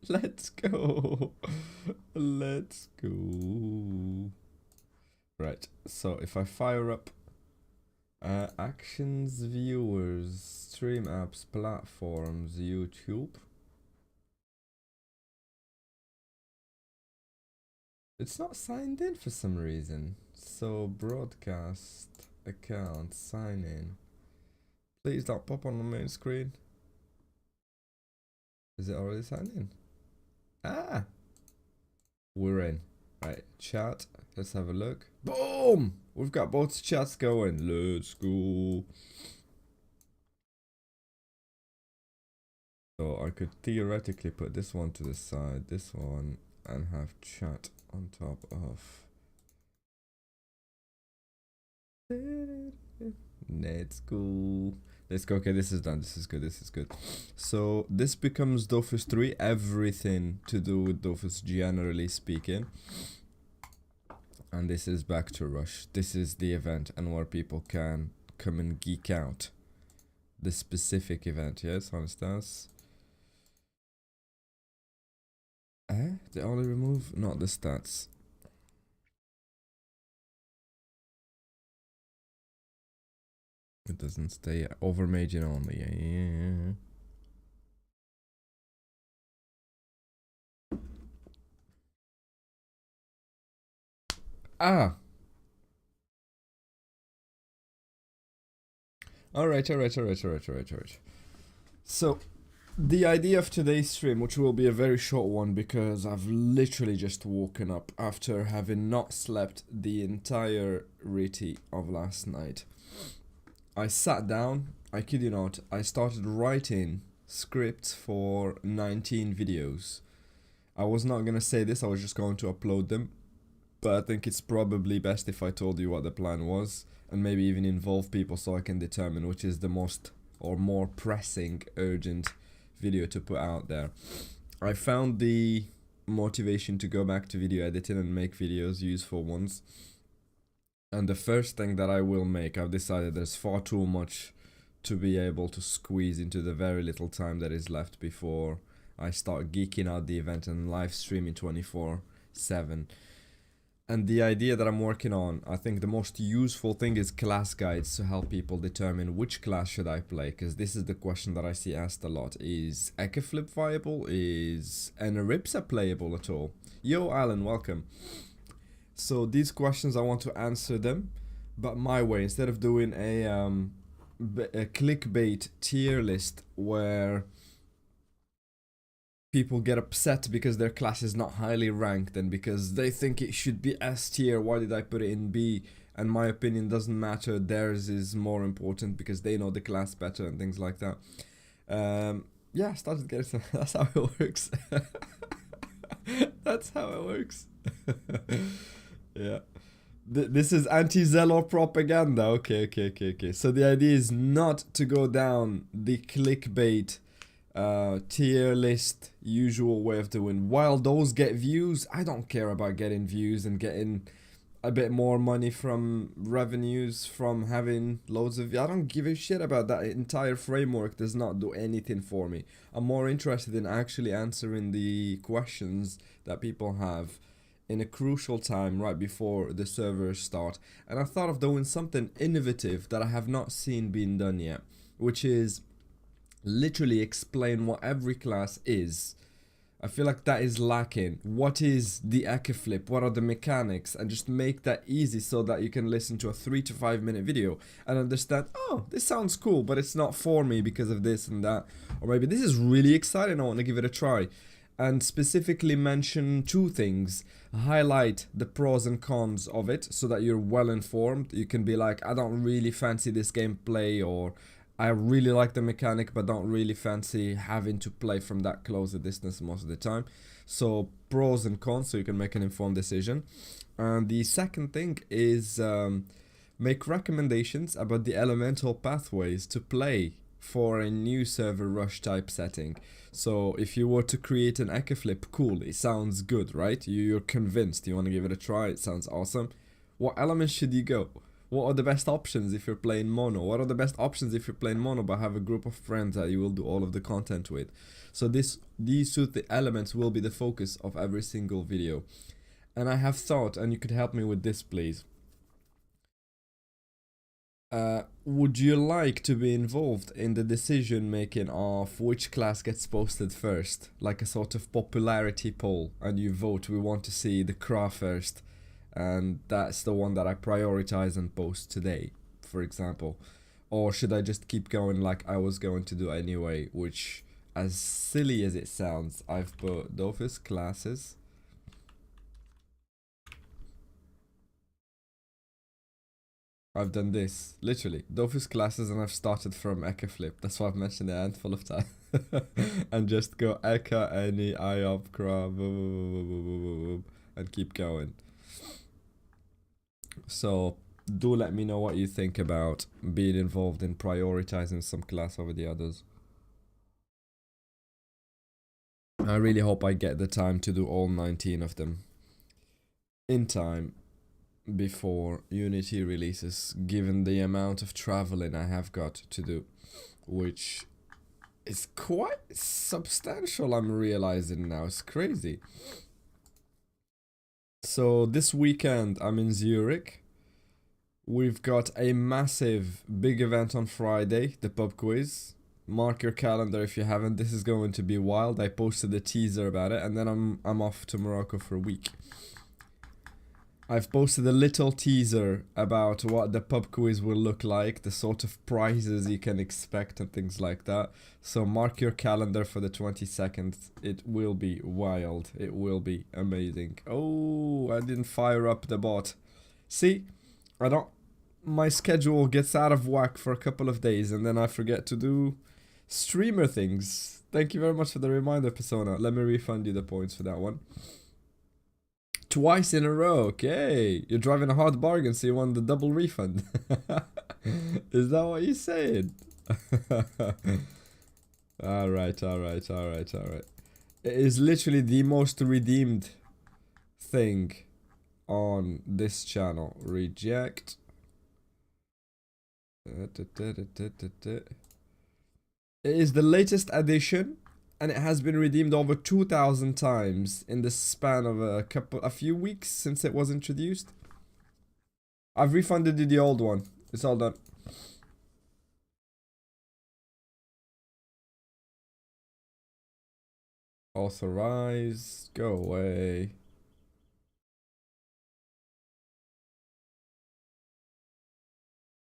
Let's go. Let's go. Right, so if I fire up actions, viewers, stream apps, platforms, YouTube. It's not signed in for some reason. So broadcast account, sign in. Please don't pop on the main screen. Is it already signed in? Ah! We're in. Right, chat. Let's have a look. Boom! We've got both chats going. Let's go. So I could theoretically put this one to the side, this one, and have chat on top of. Let's go. Let's go. Okay, this is done. This is good. This is good. So this becomes Dofus 3. Everything to do with Dofus, generally speaking. And this is back to Rush. This is the event and where people can come and geek out. The specific event, yes, understands. They only remove, not the stats. It doesn't stay over margin only. Yeah. Ah. Alright. So, the idea of today's stream, which will be a very short one because I've literally just woken up after having not slept the entirety of last night. I sat down, I kid you not, I started writing scripts for 19 videos. I was not gonna say this, I was just going to upload them. But I think it's probably best if I told you what the plan was and maybe even involve people so I can determine which is the most or more pressing, urgent video to put out there. I found the motivation to go back to video editing and make videos, useful ones. And the first thing that I will make, I've decided there's far too much to be able to squeeze into the very little time that is left before I start geeking out the event and live streaming 24/7. And the idea that I'm working on, I think the most useful thing is class guides to help people determine which class should I play, because this is the question that I see asked a lot. Is Ekaflip viable? Is Enaripsa playable at all? Yo, Alan, welcome. So these questions, I want to answer them, but my way, instead of doing a clickbait tier list where people get upset because their class is not highly ranked and because they think it should be S tier. Why did I put it in B? And my opinion doesn't matter. Theirs is more important because they know the class better and things like that. Yeah, I started getting some. That's how it works. That's how it works. Yeah. This is anti-Zelor propaganda. Okay. So the idea is not to go down the clickbait tier list usual way of doing. While those get views, I don't care about getting views and getting a bit more money from revenues from having loads of. I don't give a shit about that. Entire framework does not do anything for me. I'm more interested in actually answering the questions that people have in a crucial time right before the servers start. And I thought of doing something innovative that I have not seen being done yet, which is literally explain what every class is. I feel like that is lacking. What is the Ekaflip? What are the mechanics? And just make that easy so that you can listen to a 3 to 5 minute video and understand, oh, this sounds cool, but it's not for me because of this and that. Or maybe this is really exciting, I want to give it a try. And specifically mention two things. Highlight the pros and cons of it so that you're well informed. You can be like, I don't really fancy this gameplay, or I really like the mechanic but don't really fancy having to play from that close a distance most of the time. So pros and cons so you can make an informed decision. And the second thing is make recommendations about the elemental pathways to play for a new server rush type setting. So if you were to create an Ekaflip, cool, it sounds good, right? You're convinced, you want to give it a try, it sounds awesome. What elements should you go? What are the best options if you're playing mono? What are the best options if you're playing mono but have a group of friends that you will do all of the content with? So these two elements will be the focus of every single video. And I have thought, and you could help me with this please. Would you like to be involved in the decision making of which class gets posted first? Like a sort of popularity poll, and you vote, we want to see the CRA first, and that's the one that I prioritize and post today, for example. Or should I just keep going like I was going to do anyway, which, as silly as it sounds, I've put Dofus classes. I've done this, literally, Dofus classes, and I've started from Eka Flip. That's why I've mentioned it a handful of times. And just go Eka, any, IOP, CRA, and keep going. So, do let me know what you think about being involved in prioritizing some class over the others. I really hope I get the time to do all 19 of them in time before Unity releases, given the amount of traveling I have got to do, which is quite substantial. I'm realizing now, it's crazy. So this weekend I'm in Zurich. We've got a massive big event on Friday, the pub quiz. Mark your calendar if you haven't. This is going to be wild. I posted a teaser about it, and then I'm off to Morocco for a week. I've posted a little teaser about what the pub quiz will look like, the sort of prizes you can expect and things like that. So mark your calendar for the 22nd. It will be wild. It will be amazing. Oh, I didn't fire up the bot. See, my schedule gets out of whack for a couple of days and then I forget to do streamer things. Thank you very much for the reminder, Persona. Let me refund you the points for that one. Twice in a row, okay. You're driving a hard bargain, so you want the double refund. Is that what you said? Alright. It is literally the most redeemed thing on this channel. Reject. It is the latest addition, and it has been redeemed over 2,000 times in the span of a few weeks since it was introduced. I've refunded you the old one. It's all done. Authorize. Go away.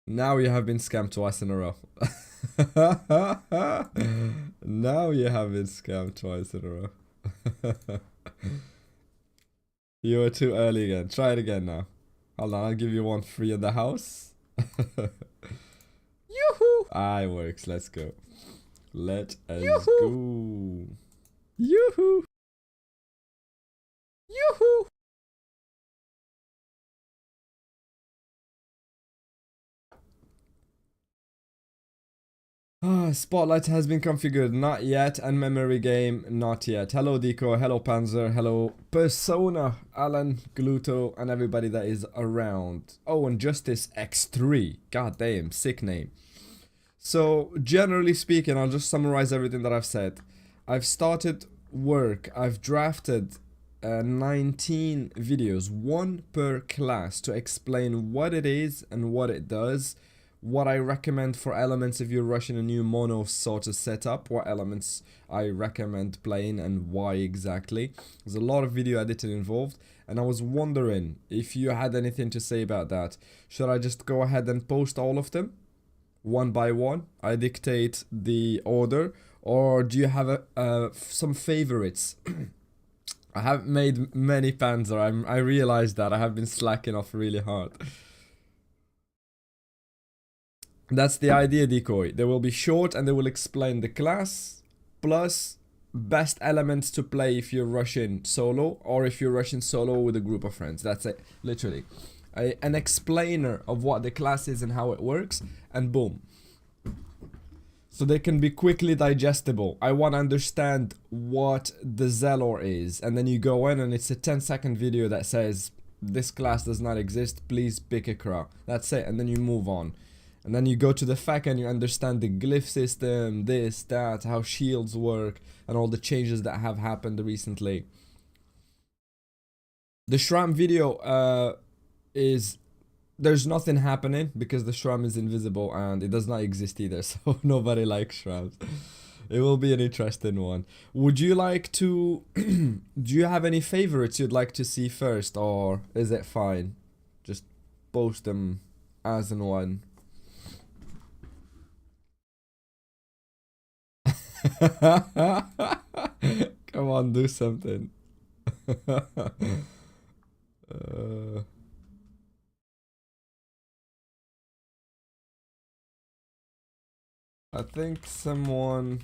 Now you have been scammed twice in a row. Now you have been scammed twice in a row. You were too early again. Try it again now. Hold on, I'll give you one free in the house. Yoo-hoo! Ah, it works. Let's go. Let us go. Yoo-hoo! Yoo-hoo! Spotlight has been configured, not yet, and memory game, not yet. Hello Deco, hello Panzer, hello Persona, Alan, Gluto, and everybody that is around. Oh, and Justice X3, god damn, sick name. So, generally speaking, I'll just summarize everything that I've said. I've started work, I've drafted 19 videos, one per class, to explain what it is and what it does. What I recommend for elements if you're rushing a new mono sort of setup, what elements I recommend playing and why exactly. There's a lot of video editing involved, and I was wondering if you had anything to say about that. Should I just go ahead and post all of them one by one? I dictate the order, or do you have some favorites? I haven't made many Panzer. I realized that I have been slacking off really hard. That's the idea, Decoy. They will be short and they will explain the class, plus best elements to play if you're rushing solo, or if you're rushing solo with a group of friends. That's it, literally. An explainer of what the class is and how it works, and boom. So they can be quickly digestible. I want to understand what the Zelor is, and then you go in and it's a 10-second video that says this class does not exist, please pick a crow. That's it, and then you move on. And then you go to the fact and you understand the glyph system, this, that, how shields work, and all the changes that have happened recently. The Shram video is... There's nothing happening because the Shram is invisible and it does not exist either, so nobody likes Shrams. It will be an interesting one. Would you like to... Do you have any favorites you'd like to see first, or is it fine? Just post them as and when. Come on, do something. I think someone...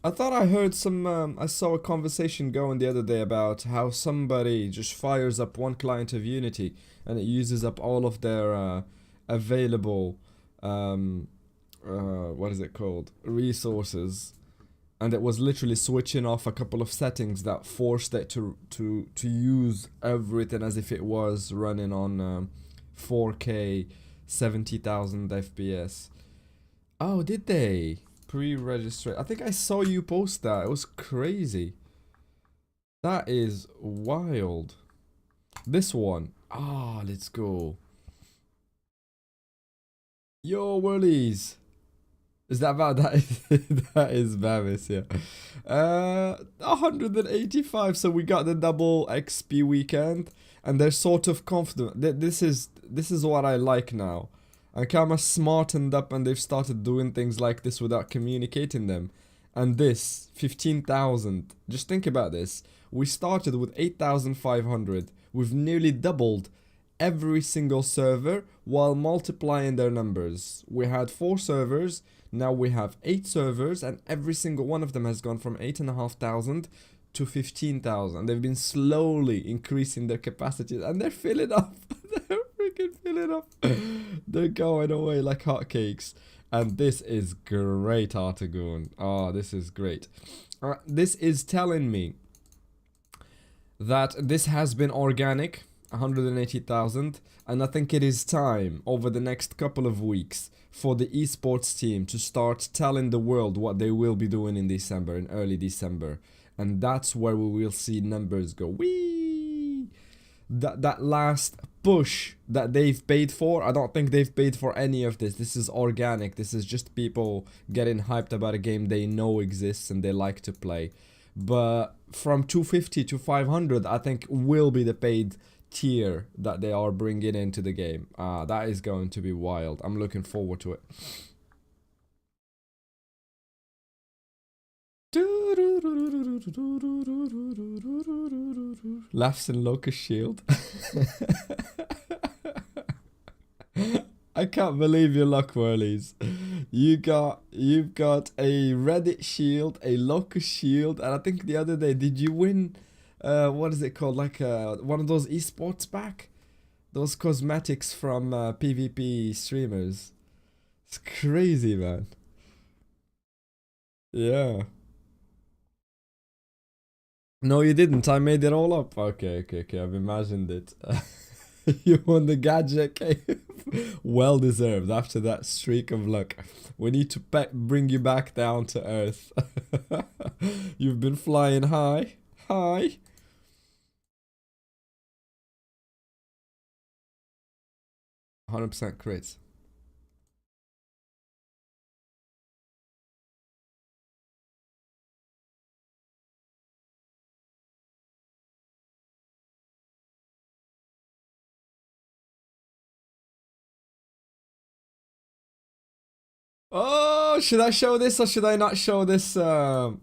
I thought I heard some, I saw a conversation going the other day about how somebody just fires up one client of Unity and it uses up all of their available, what is it called, resources. And it was literally switching off a couple of settings that forced it to use everything as if it was running on 4K 70,000 FPS. Oh, did they? Pre-register. I think I saw you post that. It was crazy. That is wild. This one. Ah, let's go. Yo, Whirlies. Is that bad? That is, that is Bavis, yeah. 185. So we got the double XP weekend, and they're sort of confident. This is what I like now. Ankama smartened up and they've started doing things like this without communicating them. And this, 15,000. Just think about this. We started with 8,500. We've nearly doubled every single server while multiplying their numbers. We had 4 servers, now we have 8 servers, and every single one of them has gone from 8,500 to 15,000. They've been slowly increasing their capacities and they're filling up. They're freaking filling up. They're going away like hotcakes. And this is great, Artagoon. Oh, this is great. This is telling me that this has been organic, 180,000, and I think it is time over the next couple of weeks for the esports team to start telling the world what they will be doing in December, in early December. And that's where we will see numbers go wee. That last push that they've paid for, I don't think they've paid for any of this. This is organic. This is just people getting hyped about a game they know exists and they like to play. But from 250 to 500, I think will be the paid tier that they are bringing into the game. That is going to be wild. I'm looking forward to it. Laughs in Locust Shield. I can't believe your luck, Whirlies. You've got a Reddit shield, a Locust shield, and I think the other day, did you win? What is it called? Like one of those esports back? Those cosmetics from PvP streamers. It's crazy, man. Yeah. No, you didn't. I made it all up. Okay. I've imagined it. You won the gadget cave. Well deserved after that streak of luck. We need to bring you back down to earth. You've been flying high. High. 100% crits. Oh, should I show this or should I not show this, Gluto?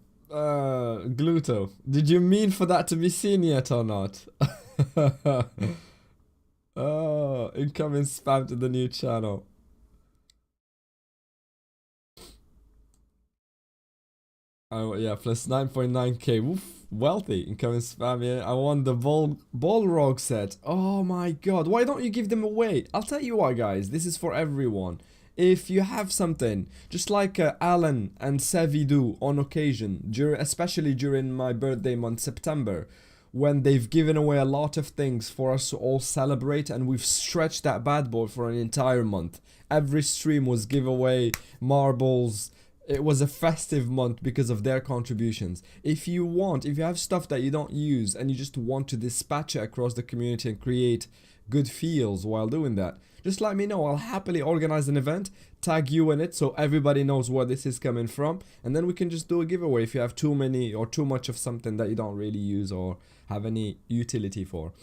Did you mean for that to be seen yet or not? Oh, incoming spam to the new channel. Oh yeah, plus 9.9k. Woof, wealthy. Incoming spam, yeah. I want the Balrog set. Oh my god. Why don't you give them away? I'll tell you what, guys. This is for everyone. If you have something, just like Alan and Sevi do on occasion, especially during my birthday month, September, when they've given away a lot of things for us to all celebrate, and we've stretched that bad boy for an entire month. Every stream was giveaway, marbles. It was a festive month because of their contributions. If you have stuff that you don't use and you just want to dispatch it across the community and create good feels while doing that, just let me know. I'll happily organize an event, tag you in it so everybody knows where this is coming from, and then we can just do a giveaway if you have too many or too much of something that you don't really use or have any utility for.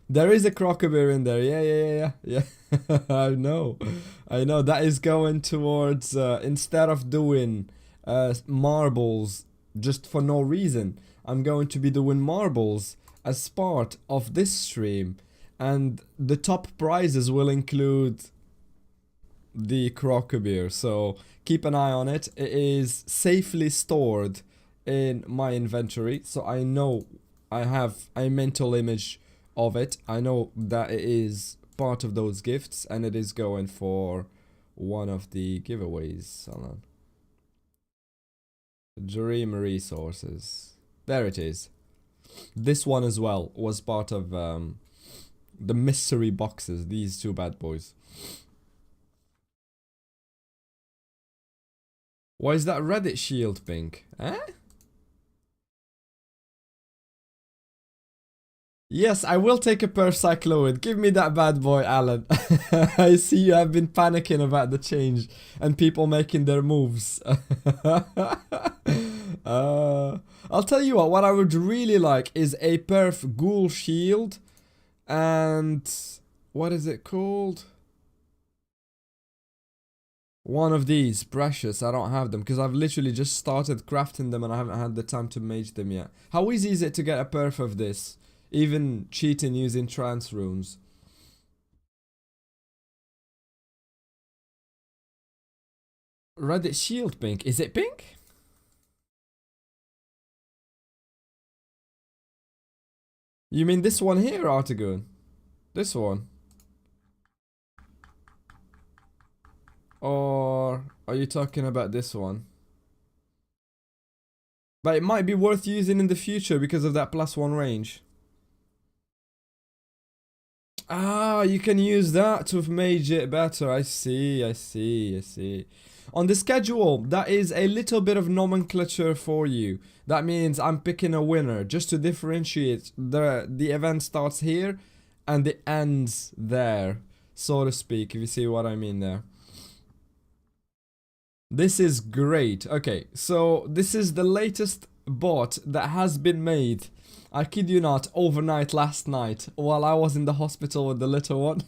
There is a crocodile in there. Yeah. I know. That is going towards, instead of doing marbles just for no reason, I'm going to be doing marbles as part of this stream. And the top prizes will include the crocodile. So keep an eye on it. It is safely stored in my inventory. So I know I have a mental image of it. I know that it is part of those gifts, and it is going for one of the giveaways. Hold on. Dream resources. There it is. This one as well was part of the mystery boxes. These two bad boys. Why is that Reddit shield pink? Eh? Yes, I will take a Percycloid. Give me that bad boy, Alan. I see you have been panicking about the change and people making their moves. I'll tell you what I would really like is a perf ghoul shield and what is it called? One of these, precious. I don't have them because I've literally just started crafting them and I haven't had the time to mage them yet. How easy is it to get a perf of this? Even cheating using trance runes. Reddit shield pink. Is it pink? You mean this one here, Artagoon? This one? Or are you talking about this one? But it might be worth using in the future because of that +1 range. Ah, you can use that to mage it better. I see. On the schedule, that is a little bit of nomenclature for you. That means I'm picking a winner just to differentiate. The event starts here and it ends there, so to speak, if you see what I mean there. This is great. Okay, so this is the latest bot that has been made. I kid you not, overnight last night, while I was in the hospital with the little one.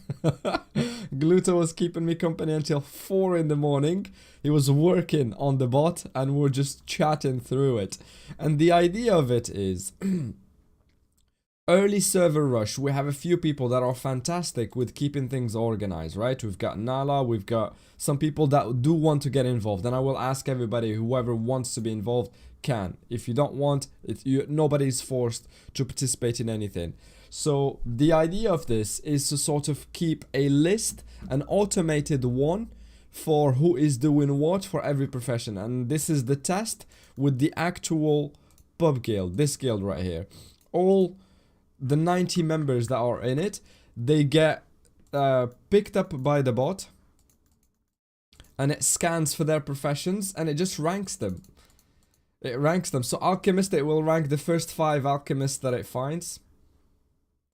Gluto was keeping me company until 4 in the morning. He was working on the bot and we're just chatting through it. And the idea of it is early server rush. We have a few people that are fantastic with keeping things organized, right? We've got Nala, we've got some people that do want to get involved, and I will ask everybody, whoever wants to be involved can. If you don't want, nobody's forced to participate in anything. So the idea of this is to sort of keep a list, an automated one for who is doing what for every profession. And this is the test with the actual pub guild, this guild right here. All the 90 members that are in it, they get picked up by the bot and it scans for their professions and it just ranks them. It ranks them. So alchemist, it will rank the first 5 alchemists that it finds.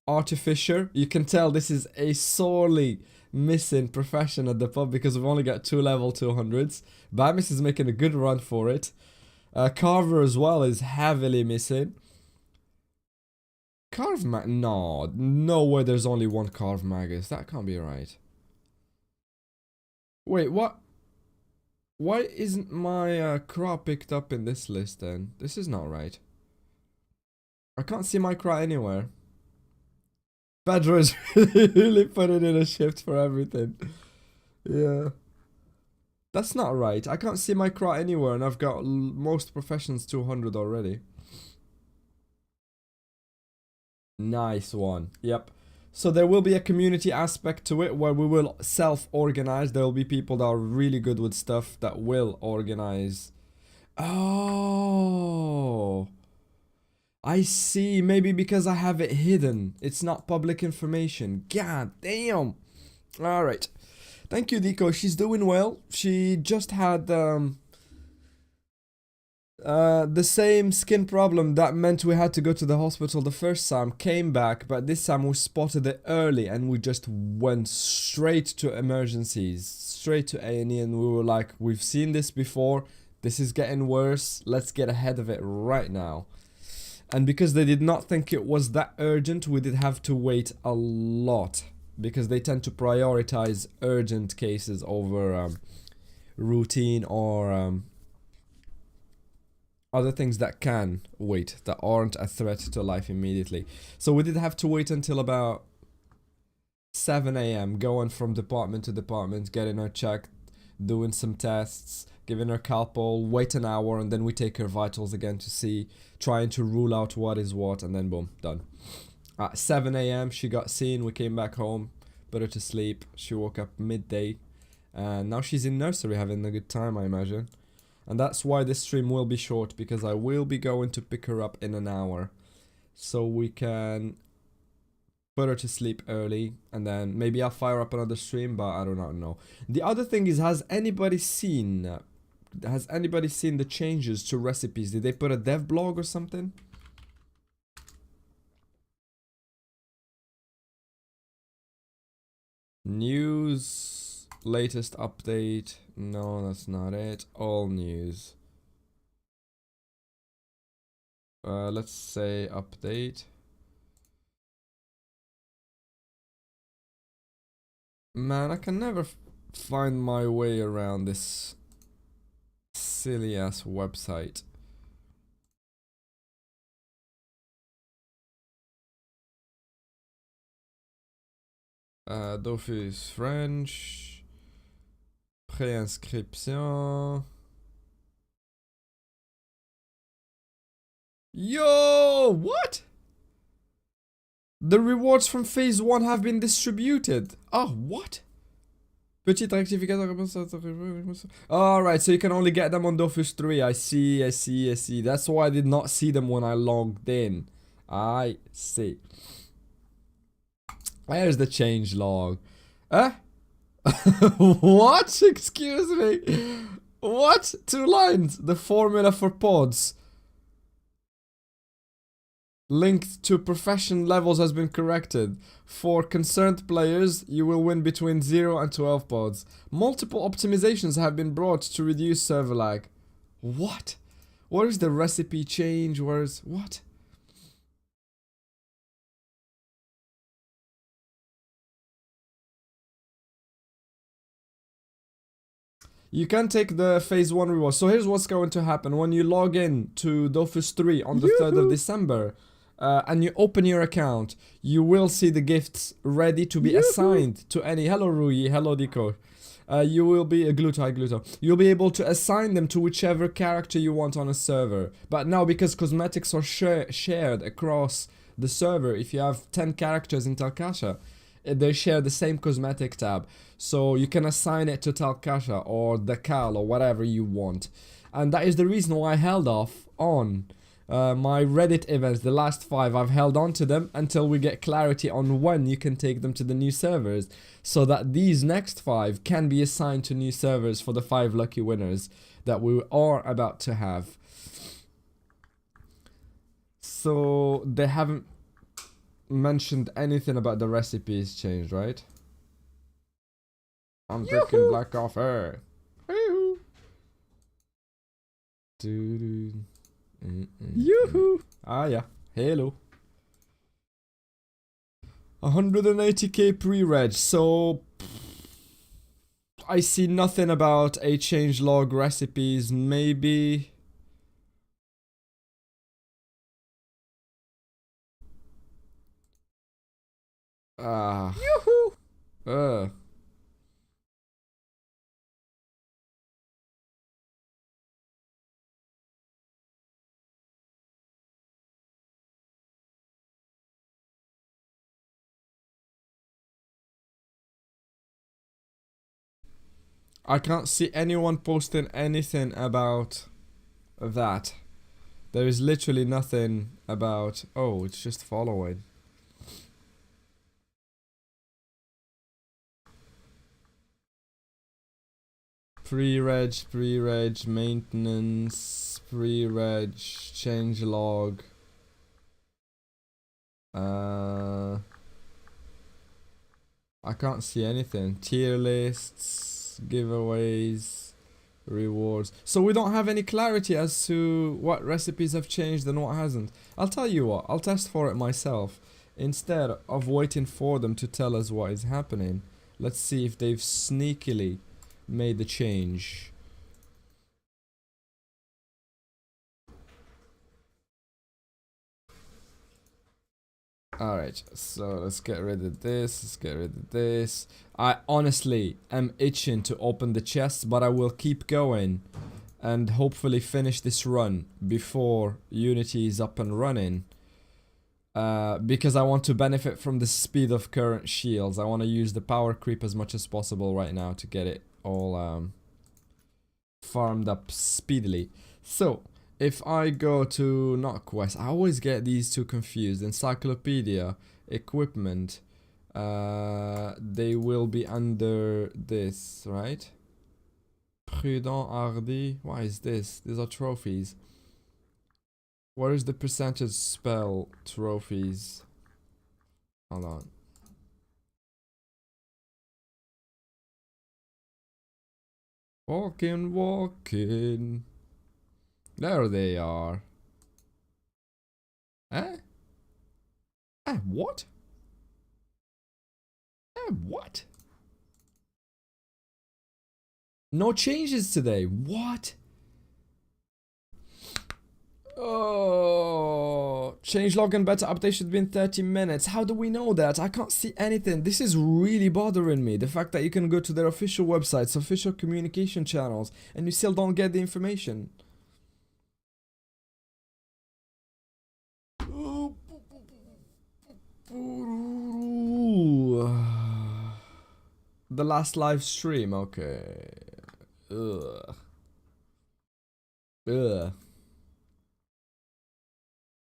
Artificer, you can tell this is a sorely missing profession at the pub because we've only got 2 level 200s. Bamis is making a good run for it. Carver as well is heavily missing. Carve mag? No way there's only one Carve Magus. That can't be right. Wait, what? Why isn't my Cra picked up in this list then? This is not right. I can't see my Cra anywhere. Pedro is really putting in a shift for everything. Yeah. That's not right. I can't see my CRA anywhere, and I've got most professions 200 already. Nice one. Yep. So there will be a community aspect to it where we will self-organize. There will be people that are really good with stuff that will organize. Oh, I see. Maybe because I have it hidden. It's not public information. God damn. All right. Thank you, Deco. She's doing well. She just had the same skin problem that meant we had to go to the hospital the first time, came back, but this time we spotted it early and we just went straight to emergencies, straight to A&E, and we were like, we've seen this before, this is getting worse, let's get ahead of it right now. And because they did not think it was that urgent, we did have to wait a lot, because they tend to prioritize urgent cases over routine or other things that can wait, that aren't a threat to life immediately. So we did have to wait until about 7 a.m. going from department to department, getting her checked, doing some tests, giving her Calpol, wait an hour, and then we take her vitals again to see, trying to rule out what is what, and then boom, done. At 7 a.m. she got seen, we came back home, put her to sleep, she woke up midday, and now she's in nursery having a good time, I imagine. And that's why this stream will be short, because I will be going to pick her up in an hour. So we can put her to sleep early, and then maybe I'll fire up another stream, but I do not know. The other thing is, has anybody seen the changes to recipes? Did they put a dev blog or something? News, latest update. No, that's not it. All news. Let's say update. Man, I can never find my way around this silly ass website. Dofus French. Préinscription. Yo, what? The rewards from phase 1 have been distributed. Oh, what? Petit rectificateur. Alright, so you can only get them on Dofus 3. I see. That's why I did not see them when I logged in. I see. There's the change log. What? Excuse me. What? 2 lines. The formula for pods linked to profession levels has been corrected. For concerned players, you will win between 0 and 12 pods. Multiple optimizations have been brought to reduce server lag. What? Where is the recipe change? Where's what? You can take the phase 1 reward. So here's what's going to happen. When you log in to Dofus 3 on the 3rd of December, and you open your account, you will see the gifts ready to be assigned to any. Hello Rui, hello Dico. You will be a Gluto. You'll be able to assign them to whichever character you want on a server. But now, because cosmetics are shared across the server, if you have 10 characters in Talkasha, they share the same cosmetic tab. So you can assign it to Talkasha or Dakal or whatever you want. And that is the reason why I held off on my Reddit events, the last 5, I've held on to them until we get clarity on when you can take them to the new servers, so that these next 5 can be assigned to new servers for the 5 lucky winners that we are about to have. So they haven't mentioned anything about the recipes change, right? I'm drinking black coffee. Yoo-hoo! Ah, yeah. Hello. 180k pre-reg, so I see nothing about a changelog recipes. Maybe yoo-hoo! I can't see anyone posting anything about that. There is literally nothing about... Oh, it's just following. Pre-reg, maintenance, pre-reg, changelog. I can't see anything. Tier lists, giveaways, rewards. So we don't have any clarity as to what recipes have changed and what hasn't. I'll tell you what, I'll test for it myself. Instead of waiting for them to tell us what is happening, let's see if they've sneakily made the change. Alright, so let's get rid of this, let's get rid of this. I honestly am itching to open the chests, but I will keep going and hopefully finish this run before Unity is up and running. Because I want to benefit from the speed of current shields. I want to use the power creep as much as possible right now to get it all farmed up speedily. So, if I go to, not quest, I always get these two confused. Encyclopedia, equipment, they will be under this, right? Prudent, hardy, what is this? These are trophies. What is the percentage spell trophies? Hold on. Walking, walking. There they are. Eh? Eh, what? Eh, what? No changes today. What? Oh, changelog and beta update should be in 30 minutes. How do we know that? I can't see anything. This is really bothering me. The fact that you can go to their official websites, official communication channels, and you still don't get the information. The last live stream, okay. Ugh. Ugh.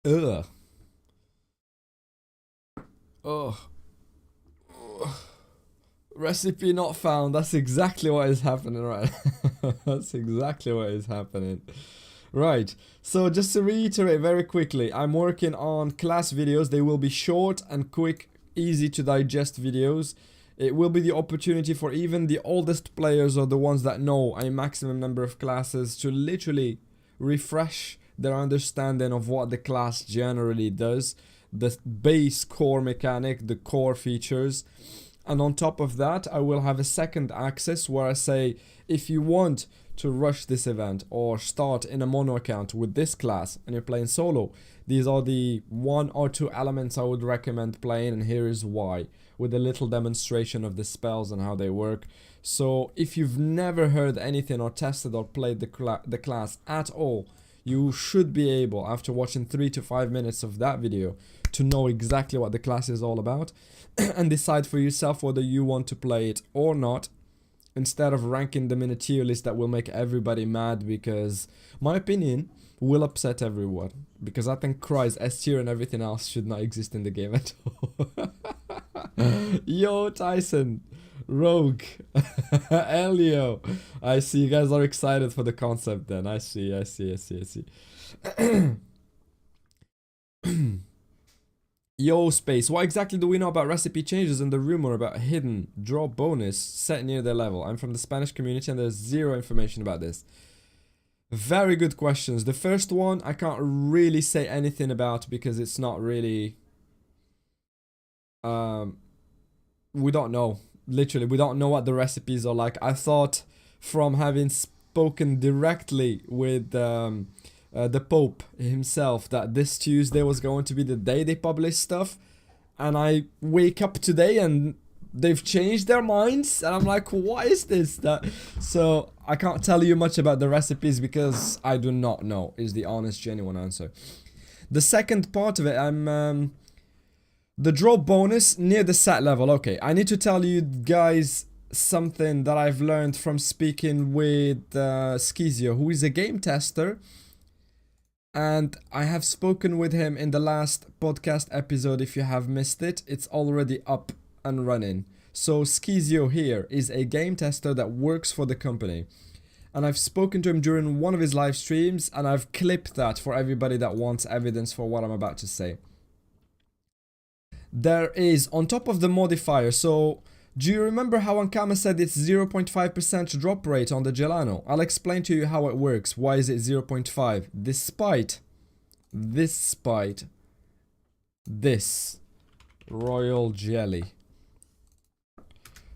Ugh. Oh. Recipe not found. That's exactly what is happening, right? That's exactly what is happening. Right, so just to reiterate very quickly, I'm working on class videos. They will be short and quick, easy to digest videos. It will be the opportunity for even the oldest players or the ones that know a maximum number of classes to literally refresh their understanding of what the class generally does, the base core mechanic, the core features. And on top of that, I will have a second access where I say, if you want to rush this event or start in a mono account with this class and you're playing solo, these are the 1 or 2 elements I would recommend playing, and here is why, with a little demonstration of the spells and how they work. So if you've never heard anything or tested or played the class at all, you should be able, after watching 3 to 5 minutes of that video, to know exactly what the class is all about and decide for yourself whether you want to play it or not, instead of ranking them in a tier list that will make everybody mad, because my opinion will upset everyone, because I think Cry's S tier and everything else should not exist in the game at all. Yo, Tyson, Rogue, Elio, I see you guys are excited for the concept then. I see. Yo, Space, what exactly do we know about recipe changes and the rumor about a hidden draw bonus set near their level? I'm from the Spanish community and there's zero information about this. Very good questions. The first one I can't really say anything about because it's not really... we don't know. Literally, we don't know what the recipes are like. I thought, from having spoken directly with the Pope himself, that this Tuesday was going to be the day they publish stuff, and I wake up today and they've changed their minds, and I'm like, what is this? So I can't tell you much about the recipes because I do not know, is the honest, genuine answer. The second part of it, the draw bonus near the set level. Okay, I need to tell you guys something that I've learned from speaking with Skizio, who is a game tester. And I have spoken with him in the last podcast episode. If you have missed it, it's already up and running. So Skizio here is a game tester that works for the company. And I've spoken to him during one of his live streams, and I've clipped that for everybody that wants evidence for what I'm about to say. There is, on top of the modifier, so do you remember how Ankama said it's 0.5% drop rate on the Gelano? I'll explain to you how it works. Why is it 0.5? Despite this royal jelly.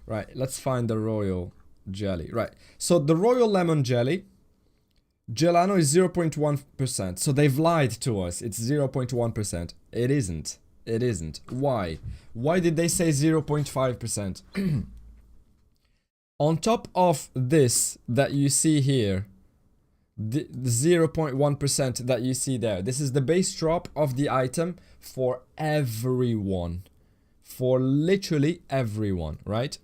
Right, let's find the royal jelly. Right, so the royal lemon jelly, Gelano is 0.1%. So they've lied to us. It's 0.1%. It isn't. It isn't. Why? Why did they say 0.5%? On top of this that you see here, the 0.1% that you see there, this is the base drop of the item for everyone. For literally everyone, right?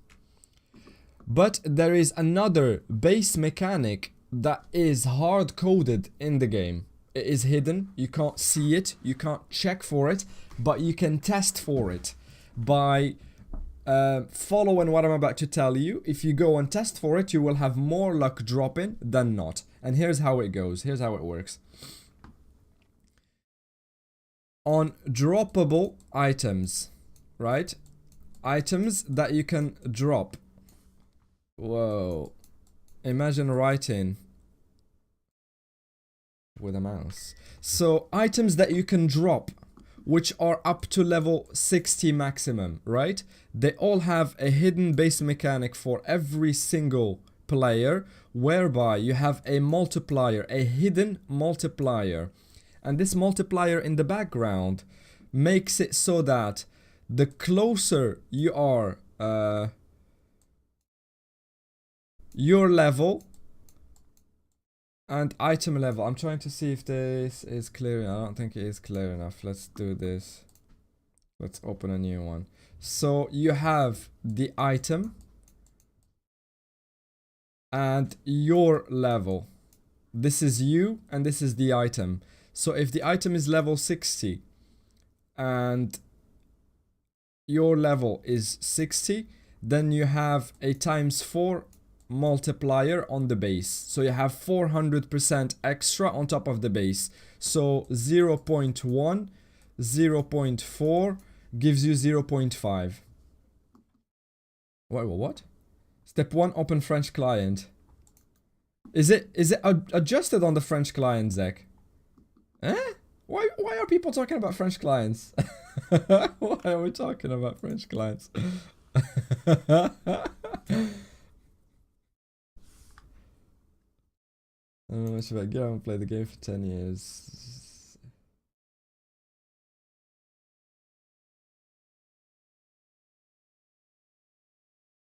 But there is another base mechanic that is hard-coded in the game. It is hidden, you can't see it, you can't check for it, but you can test for it by following what I'm about to tell you. If you go and test for it, you will have more luck dropping than not. And here's how it goes, here's how it works. On droppable items, right? Items that you can drop. Whoa. Imagine writing with a mouse. So items that you can drop, which are up to level 60 maximum, right? They all have a hidden base mechanic for every single player, whereby you have a multiplier, a hidden multiplier. And this multiplier in the background makes it so that the closer you are your level and item level. I'm trying to see if this is clear. I don't think it is clear enough. Let's do this. Let's open a new one. So you have the item and your level. This is you and this is the item. So if the item is level 60 and your level is 60, then you have a ×4 multiplier on the base. So you have 400% extra on top of the base. So 0.1, 0.4 gives you 0.5. Wait, what? Step 1, open French client. Is it adjusted on the French client, Zach? Eh? Why are people talking about French clients? Why are we talking about French clients? I don't know much about it. I haven't played the game for 10 years.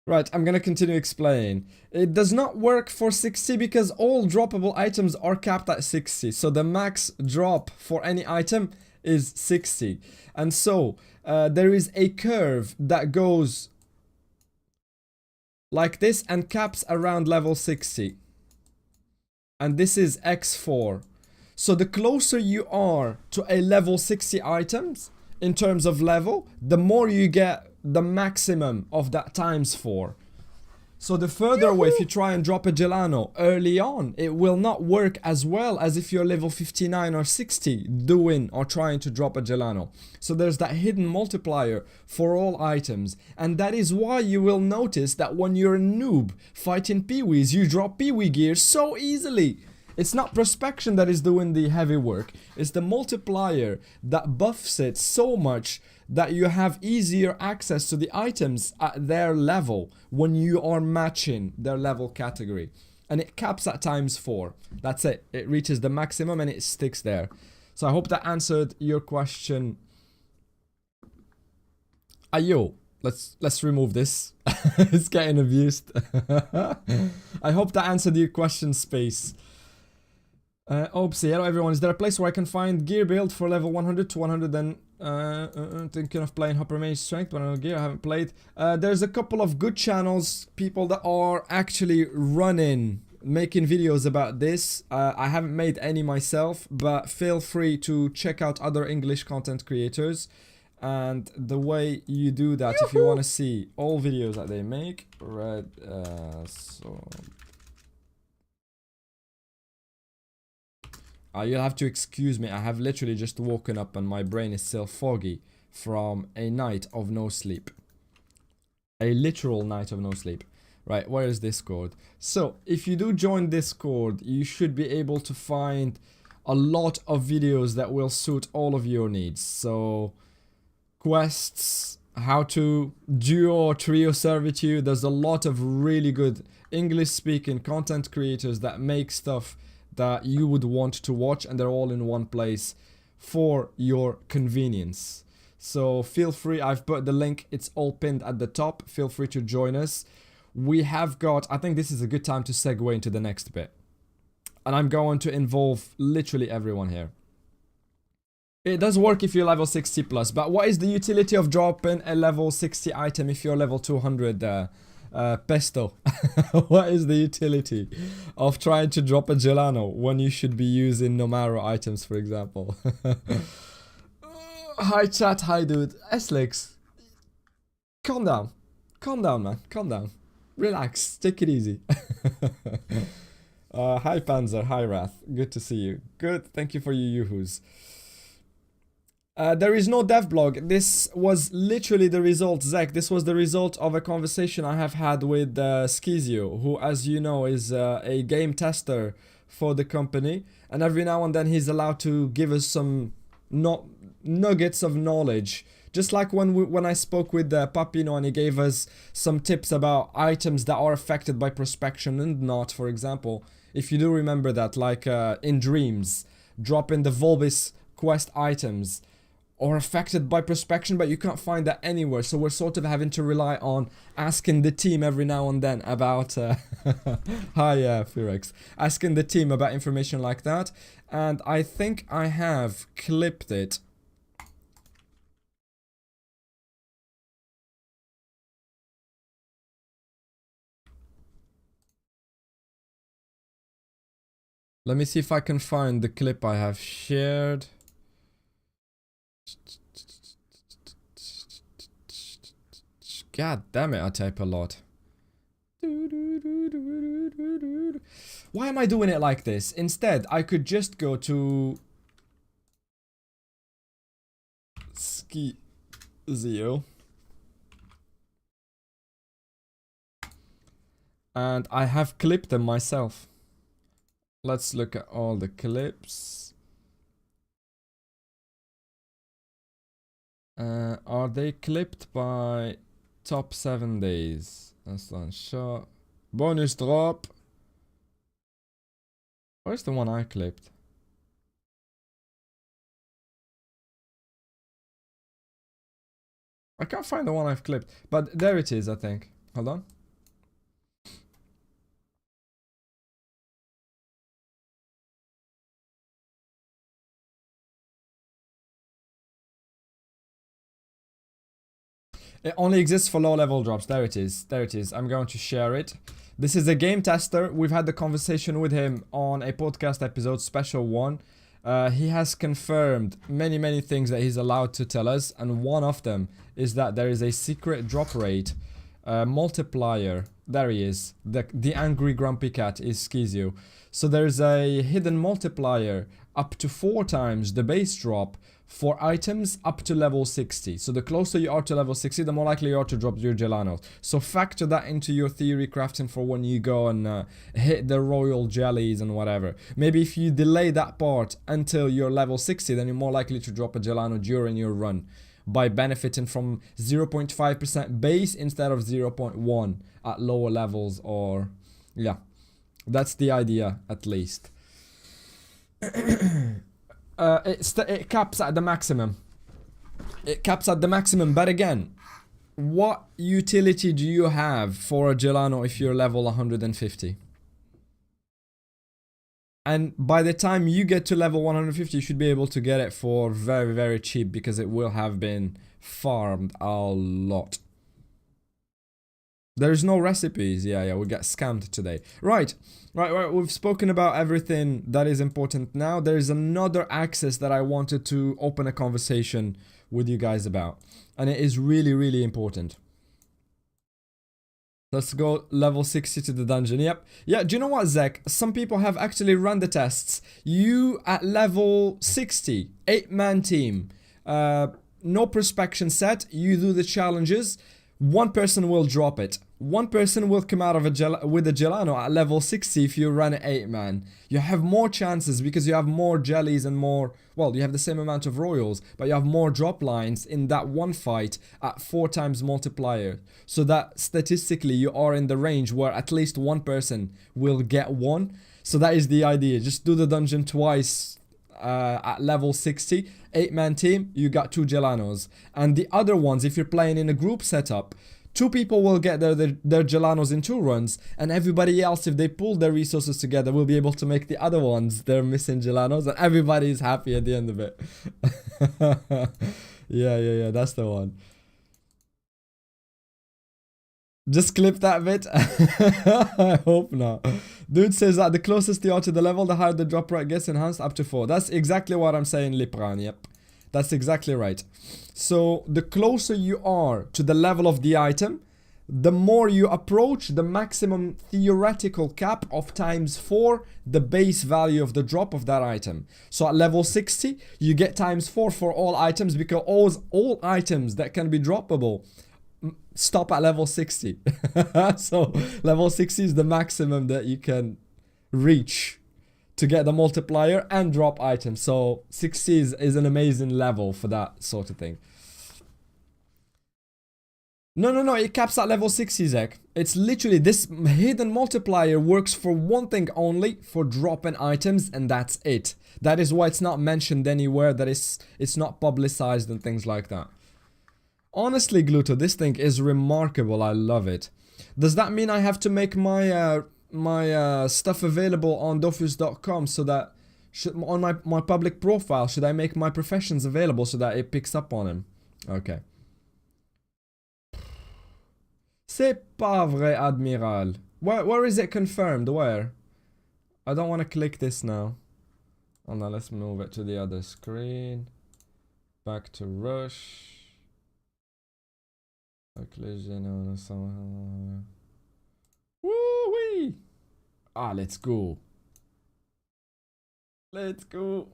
Right, I'm gonna continue explaining. It does not work for 60 because all droppable items are capped at 60. So the max drop for any item is 60. And so there is a curve that goes like this and caps around level 60. And this is x4. So the closer you are to a level 60 items in terms of level, the more you get the maximum of that ×4. So the further away, if you try and drop a Gelano early on, it will not work as well as if you're level 59 or 60 doing or trying to drop a Gelano. So there's that hidden multiplier for all items. And that is why you will notice that when you're a noob fighting Peewees, you drop Peewee gear so easily. It's not prospection that is doing the heavy work. It's the multiplier that buffs it so much that you have easier access to the items at their level when you are matching their level category. And it caps at ×4. That's it. It reaches the maximum and it sticks there. So I hope that answered your question. Ayo, let's remove this. It's getting abused. I hope that answered your question, Space. Oopsie, hello everyone. Is there a place where I can find gear build for level 100 to 100 Thinking of playing Hopper Mage Strength, but I don't gear. I haven't played. There's a couple of good channels, people that are actually making videos about this. I haven't made any myself, but feel free to check out other English content creators. And the way you do that, if you want to see all videos that they make, you'll have to excuse me. I have literally just woken up and my brain is still foggy from a night of no sleep. A literal night of no sleep. Right, where is Discord? So, if you do join Discord, you should be able to find a lot of videos that will suit all of your needs. So, quests, how to duo or trio servitude. There's a lot of really good English-speaking content creators that make stuff that you would want to watch, and they're all in one place for your convenience. So feel free, I've put the link, it's all pinned at the top. Feel free to join us. We have got, I think this is a good time to segue into the next bit. And I'm going to involve literally everyone here. It does work if you're level 60 plus, but what is the utility of dropping a level 60 item if you're level 200 pesto? What is the utility of trying to drop a Gelano when you should be using Nomaro items, for example? Hi chat, hi dude. Eslex, calm down. Calm down, man. Calm down. Relax. Take it easy. Hi Panzer, hi Wrath. Good to see you. Good, thank you for your yoo-hoos. There is no dev blog. This was literally the result, Zach. This was the result of a conversation I have had with Skizio, who, as you know, is a game tester for the company. And every now and then he's allowed to give us some nuggets of knowledge. Just like when I spoke with Papino and he gave us some tips about items that are affected by prospection and not, for example. If you do remember that, like in Dreams, dropping the Volbis quest items or affected by prospection, but you can't find that anywhere. So we're sort of having to rely on asking the team every now and then about hi Furex, asking the team about information like that. And I think I have clipped it. Let me see if I can find the clip I have shared. God damn it, I type a lot. Why am I doing it like this? Instead, I could just go to Skizio. And I have clipped them myself. Let's look at all the clips. Are they clipped by top 7 days? That's one shot. Bonus drop. Where's the one I clipped? I can't find the one I've clipped, but there it is, I think. Hold on. It only exists for low level drops. There it is. There it is. I'm going to share it. This is a game tester. We've had the conversation with him on a podcast episode, special one. He has confirmed many things that he's allowed to tell us. And one of them is that there is a secret drop rate multiplier. There he is. The angry grumpy cat is Skizio. So there's a hidden multiplier up to 4 times the base drop for items up to level 60. So the closer you are to level 60, the more likely you are to drop your Gelanos. So factor that into your theory crafting for when you go and hit the royal jellies and whatever. Maybe if you delay that part until you're level 60, then you're more likely to drop a Gelano during your run by benefiting from 0.5% base instead of 0.1 at lower levels. Or yeah, that's the idea at least. It caps at the maximum. It caps at the maximum, but again, what utility do you have for a Gelano if you're level 150? And by the time you get to level 150, you should be able to get it for very, very cheap because it will have been farmed a lot. There's no recipes. Yeah, we got scammed today. Right. We've spoken about everything that is important now. There's another access that I wanted to open a conversation with you guys about. And it is really, really important. Let's go level 60 to the dungeon. Yep. Yeah, do you know what, Zek? Some people have actually run the tests. You at level 60, 8-man team. No prospection set. You do the challenges. One person will drop it. One person will come out of with a Gelano at level 60 if you run an 8-man. You have more chances because you have more jellies and more... Well, you have the same amount of royals, but you have more drop lines in that one fight at 4 times multiplier. So that statistically you are in the range where at least one person will get one. So that is the idea. Just do the dungeon twice at level 60. 8-man team, you got 2 Gelanos. And the other ones, if you're playing in a group setup, 2 people will get their Gelanos in 2 runs, and everybody else, if they pull their resources together, will be able to make the other ones their missing Gelanos, and everybody is happy at the end of it. Yeah, that's the one. Just clip that bit. I hope not. Dude says that the closest you are to the level, the higher the drop rate gets, enhanced up to 4. That's exactly what I'm saying, Lipran. Yep. That's exactly right. So the closer you are to the level of the item, the more you approach the maximum theoretical cap of times 4 the base value of the drop of that item. So at level 60, you get times 4 for all items because all items that can be droppable stop at level 60. So level 60 is the maximum that you can reach to get the multiplier and drop items. So 60 is an amazing level for that sort of thing. No, it caps at level 60, Zek. It's literally, this hidden multiplier works for one thing only, for dropping items, and that's it. That is why it's not mentioned anywhere, that it's not publicized and things like that. Honestly, Gluto, this thing is remarkable. I love it. Does that mean I have to make my stuff available on dofus.com so that on my public profile, should I make my professions available so that it picks up on him? Okay. C'est pas vrai, Admiral. Where is it confirmed? Where? I don't want to click this now. Oh no, let's move it to the other screen. Back to Rush. Woo-wee! Ah, let's go. Let's go.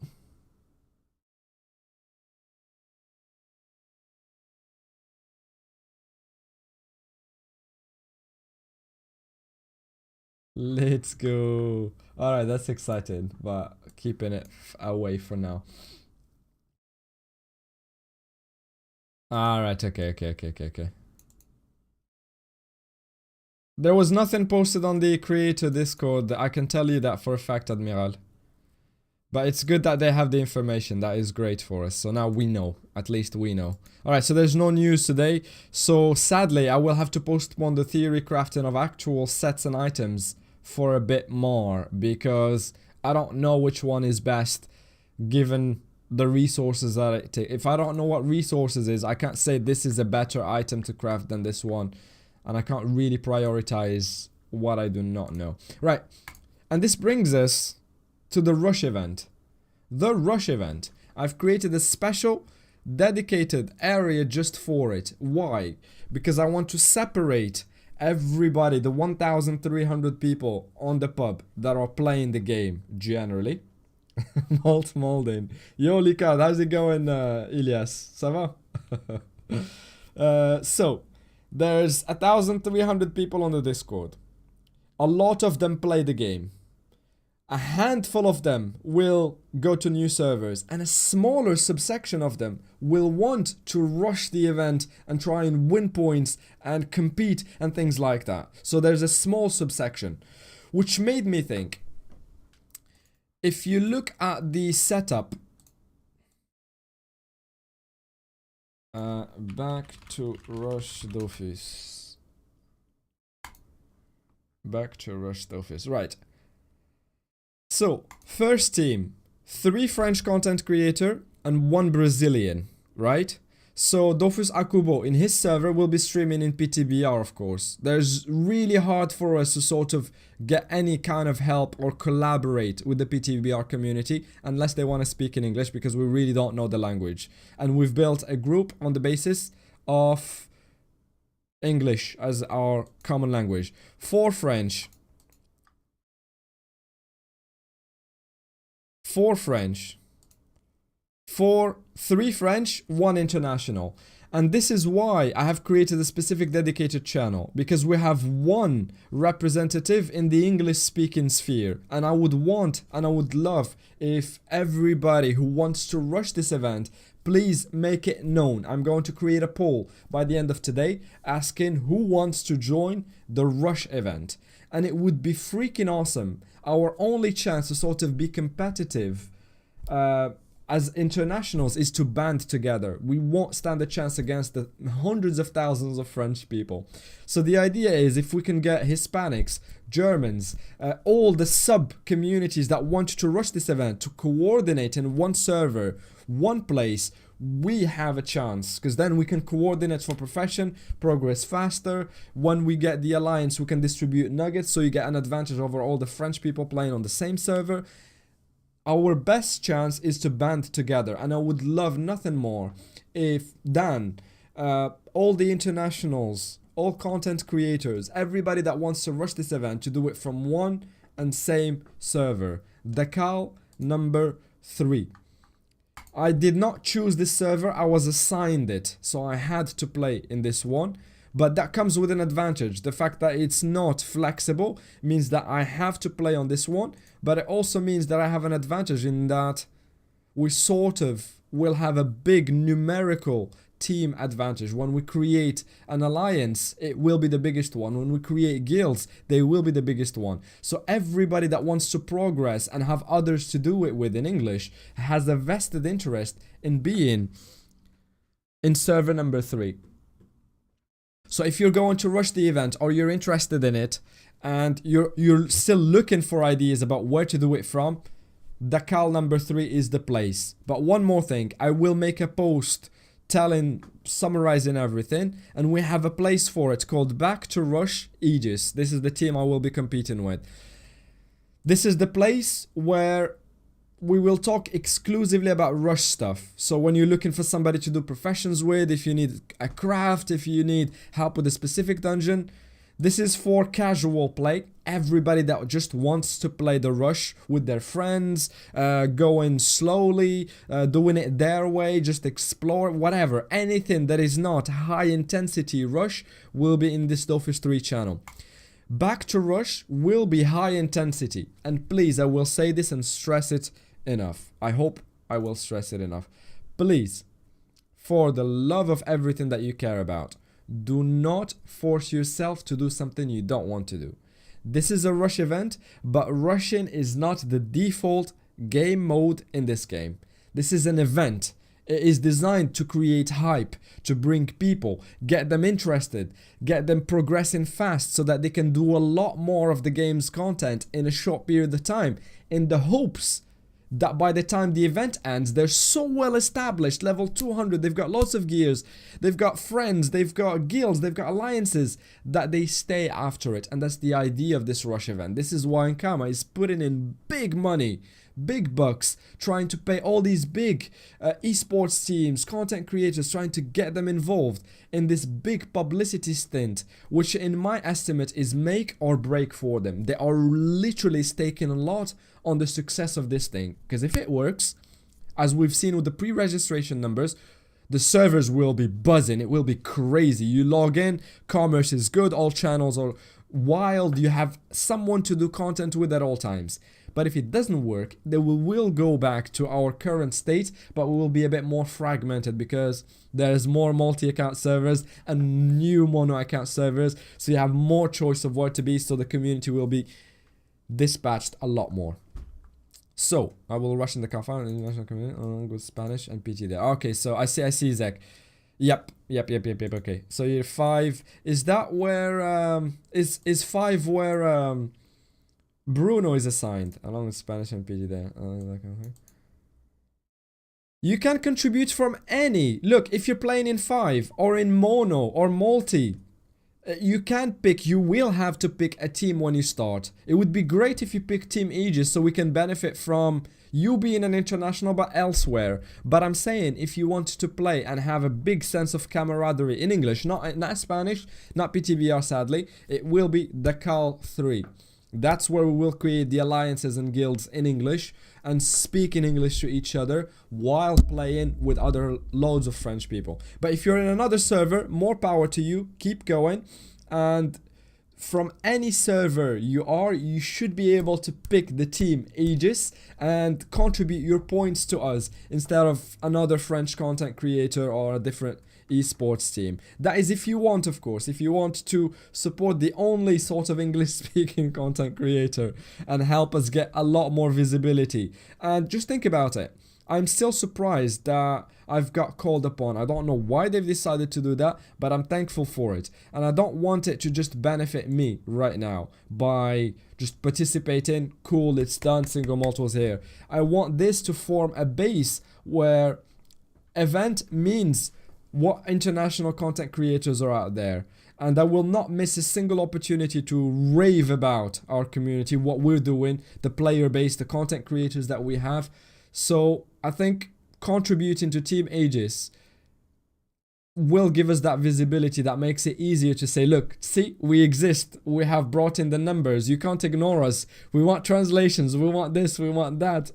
Let's go. Alright, that's exciting, but keeping it away for now. Alright, okay. There was nothing posted on the creator Discord. I can tell you that for a fact, Admiral. But it's good that they have the information. That is great for us. So now we know. At least we know. Alright, so there's no news today. So sadly, I will have to postpone the theory crafting of actual sets and items for a bit more. Because I don't know which one is best given the resources that it takes. If I don't know what resources is, I can't say this is a better item to craft than this one. And I can't really prioritize what I do not know. Right. And this brings us to the Rush event. The Rush event. I've created a special dedicated area just for it. Why? Because I want to separate everybody, the 1,300 people on the pub that are playing the game generally. Malt molding. Yo, Likard, how's it going, Ilias? Ça va? So, there's 1,300 people on the Discord. A lot of them play the game. A handful of them will go to new servers, and a smaller subsection of them will want to rush the event and try and win points and compete and things like that. So there's a small subsection, which made me think, if you look at the setup, back to Rush Dofus. Right. So, first team, 3 French content creator and 1 Brazilian, right? So Dofus Akubo in his server will be streaming in PTBR, of course. There's really hard for us to sort of get any kind of help or collaborate with the PTBR community unless they want to speak in English, because we really don't know the language. And we've built a group on the basis of English as our common language. 4 French. 4 French. 3 French, 1 international. And this is why I have created a specific dedicated channel, because we have 1 representative in the English speaking sphere, and I would love if everybody who wants to rush this event, please make it known. I'm going to create a poll by the end of today asking who wants to join the rush event, and it would be freaking awesome. Our only chance to sort of be competitive as internationals is to band together. We won't stand a chance against the hundreds of thousands of French people. So the idea is, if we can get Hispanics, Germans, all the sub communities that want to rush this event to coordinate in 1 server, 1 place, we have a chance, because then we can coordinate for profession, progress faster. When we get the alliance, we can distribute nuggets, so you get an advantage over all the French people playing on the same server. Our best chance is to band together, and I would love nothing more if Dan, all the internationals, all content creators, everybody that wants to rush this event, to do it from 1 and same server. Decal number 3. I did not choose this server, I was assigned it, so I had to play in this one. But that comes with an advantage. The fact that it's not flexible means that I have to play on this one, but it also means that I have an advantage in that we sort of will have a big numerical team advantage. When we create an alliance, it will be the biggest one. When we create guilds, they will be the biggest one. So everybody that wants to progress and have others to do it with in English has a vested interest in being in server number 3. So if you're going to rush the event, or you're interested in it and you're still looking for ideas about where to do it from, Decal number 3 is the place. But one more thing, I will make a post summarizing everything, and we have a place for it called Back to Rush Aegis. This is the team I will be competing with. This is the place where we will talk exclusively about rush stuff. So when you're looking for somebody to do professions with, if you need a craft, if you need help with a specific dungeon, this is for casual play. Everybody that just wants to play the rush with their friends, going slowly, doing it their way, just explore, whatever. Anything that is not high intensity rush will be in this Dofus 3 channel. Back to Rush will be high intensity, and please, I will say this and stress it enough. I hope I will stress it enough. Please, for the love of everything that you care about, do not force yourself to do something you don't want to do. This is a rush event, but rushing is not the default game mode in this game. This is an event. It is designed to create hype, to bring people, get them interested, get them progressing fast so that they can do a lot more of the game's content in a short period of time, in the hopes that by the time the event ends, they're so well established, level 200, they've got lots of gears, they've got friends, they've got guilds, they've got alliances, that they stay after it. And that's the idea of this rush event. This is why Nkama is putting in big money, big bucks, trying to pay all these big esports teams, content creators, trying to get them involved in this big publicity stint, which in my estimate is make or break for them. They are literally staking a lot on the success of this thing, because if it works, as we've seen with the pre-registration numbers, the servers will be buzzing, it will be crazy. You log in, commerce is good, all channels are wild, you have someone to do content with at all times. But if it doesn't work, then we will go back to our current state, but we will be a bit more fragmented because there's more multi-account servers and new mono-account servers, so you have more choice of where to be, so the community will be dispatched a lot more. So, I will rush in the cafe, international community, with Spanish and PT there. Okay, so I see Zach. Yep, okay. So you're 5, is that where, is 5 where, Bruno is assigned, along with Spanish and PG there. You can contribute from any. Look, if you're playing in 5 or in mono or multi, you can't pick. You will have to pick a team when you start. It would be great if you pick Team Aegis so we can benefit from you being an international but elsewhere. But I'm saying if you want to play and have a big sense of camaraderie in English, not Spanish, not PTBR sadly, it will be the Cal 3. That's where we will create the alliances and guilds in English and speak in English to each other while playing with other loads of French people. But if you're in another server, more power to you, keep going. And from any server you should be able to pick the team Aegis and contribute your points to us instead of another French content creator or a different esports team. That is if you want, of course, if you want to support the only sort of English speaking content creator and help us get a lot more visibility. And just think about it. I'm still surprised that I've got called upon. I don't know why they've decided to do that, but I'm thankful for it. And I don't want it to just benefit me right now by just participating. Cool, it's done, Single-Malt was here. I want this to form a base where event means what international content creators are out there. And I will not miss a single opportunity to rave about our community, what we're doing, the player base, the content creators that we have. So I think contributing to Team Aegis will give us that visibility that makes it easier to say, look, see, we exist. We have brought in the numbers. You can't ignore us. We want translations. We want this. We want that.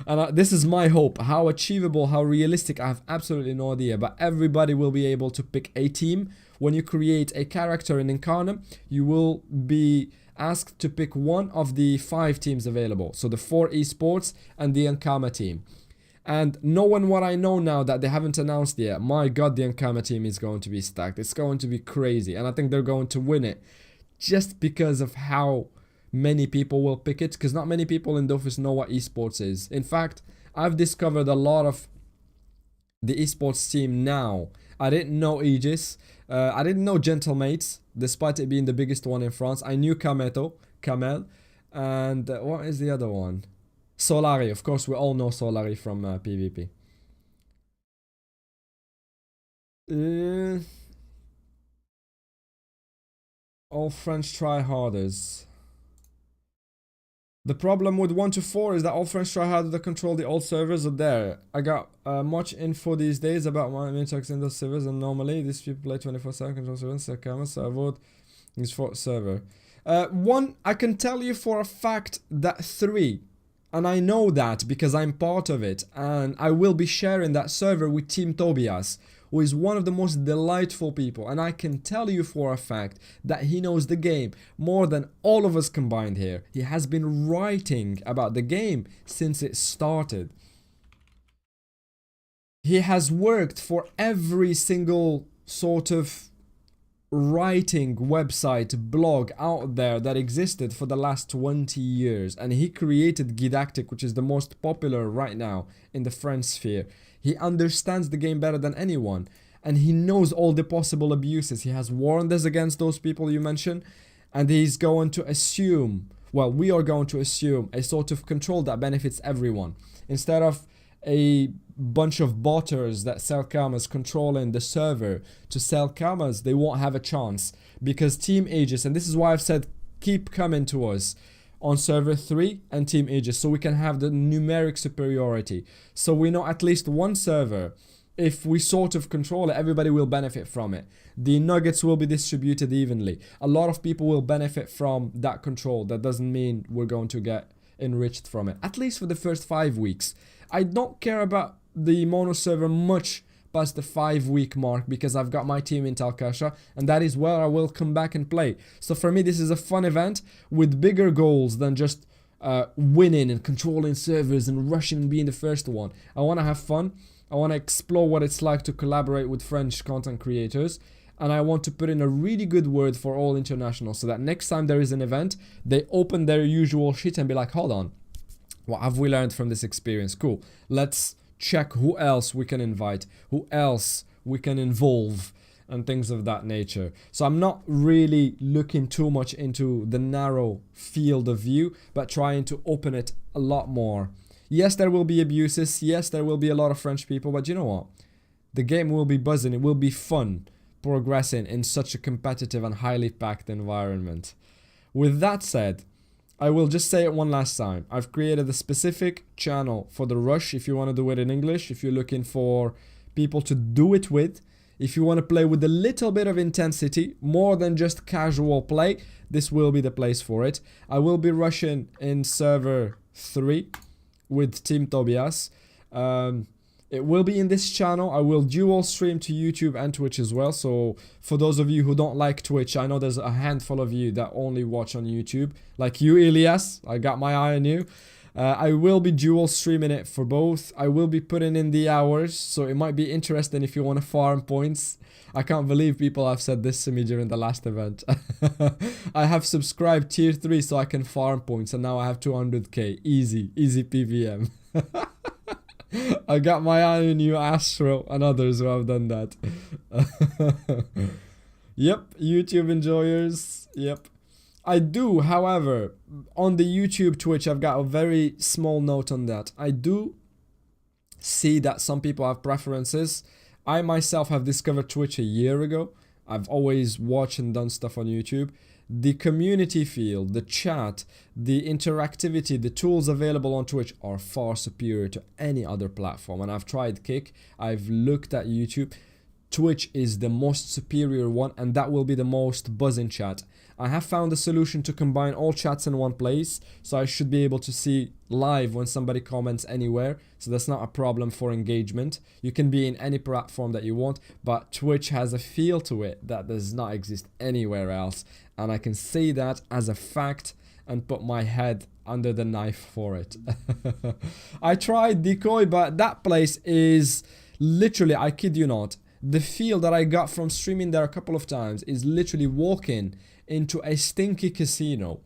And this is my hope. How achievable, how realistic, I have absolutely no idea. But everybody will be able to pick a team. When you create a character in Incarnate, you will be asked to pick one of the 5 teams available. So the 4 esports and the Ankama team. And knowing what I know now that they haven't announced yet, my god, the Ankama team is going to be stacked. It's going to be crazy. And I think they're going to win it just because of how many people will pick it. Because not many people in Dofus know what esports is. In fact, I've discovered a lot of the esports team now. I didn't know Aegis. I didn't know Gentlemates, despite it being the biggest one in France. I knew Kamel. And what is the other one? Solari. Of course, we all know Solari from PvP. All French tryharders. The problem with 1 to 4 is that all French tryharders that control the old servers are there. I got much info these days about my talks in those servers, and normally these people play 24/7, control servers, so camera, so I vote is for server. One, I can tell you for a fact that 3, and I know that because I'm part of it, and I will be sharing that server with Team Tobias, who is one of the most delightful people, and I can tell you for a fact that he knows the game more than all of us combined here. He has been writing about the game since it started. He has worked for every single sort of writing website, blog out there that existed for the last 20 years, and he created Didactic, which is the most popular right now in the French sphere. He understands the game better than anyone, and he knows all the possible abuses. He has warned us against those people you mentioned, and he's going to assume, well, we are going to assume a sort of control that benefits everyone. Instead of a bunch of botters that sell cameras controlling the server to sell cameras, they won't have a chance, because Team Aegis, and this is why I've said keep coming to us on server 3 and Team Aegis, so we can have the numeric superiority. So we know at least one server, if we sort of control it, everybody will benefit from it. The nuggets will be distributed evenly. A lot of people will benefit from that control. That doesn't mean we're going to get enriched from it, at least for the first 5 weeks. I don't care about the mono server much past the 5-week mark, because I've got my team in Talkasha, and that is where I will come back and play. So for me, this is a fun event with bigger goals than just winning and controlling servers and rushing and being the first one. I want to have fun. I want to explore what it's like to collaborate with French content creators, and I want to put in a really good word for all internationals, so that next time there is an event, they open their usual shit and be like, hold on, what have we learned from this experience? Cool, let's check who else we can invite, who else we can involve, and things of that nature. So I'm not really looking too much into the narrow field of view, but trying to open it a lot more. Yes, there will be abuses. Yes, there will be a lot of French people, but you know what? The game will be buzzing. It will be fun progressing in such a competitive and highly packed environment. With that said, I will just say it one last time. I've created a specific channel for the rush if you want to do it in English, if you're looking for people to do it with. If you want to play with a little bit of intensity, more than just casual play, this will be the place for it. I will be rushing in server 3 with Team Tobias. It will be in this channel. I will dual stream to YouTube and Twitch as well. So for those of you who don't like Twitch, I know there's a handful of you that only watch on YouTube. Like you, Elias, I got my eye on you. I will be dual streaming it for both. I will be putting in the hours, so it might be interesting if you want to farm points. I can't believe people have said this to me during the last event. I have subscribed tier 3 so I can farm points, and now I have 200k. Easy PVM. I got my eye on you, Astro, and others who have done that. Yep, YouTube enjoyers. Yep. I do, however, on the YouTube Twitch, I've got a very small note on that. I do see that some people have preferences. I myself have discovered Twitch a year ago. I've always watched and done stuff on YouTube. The community field, the chat, the interactivity, the tools available on Twitch are far superior to any other platform. And I've tried Kick, I've looked at YouTube. Twitch is the most superior one, and that will be the most buzzing chat. I have found a solution to combine all chats in one place, so I should be able to see live when somebody comments anywhere, so that's not a problem for engagement. You can be in any platform that you want, but Twitch has a feel to it that does not exist anywhere else, and I can say that as a fact and put my head under the knife for it. I tried Decoy, but that place is literally, I kid you not, the feel that I got from streaming there a couple of times is literally walking into a stinky casino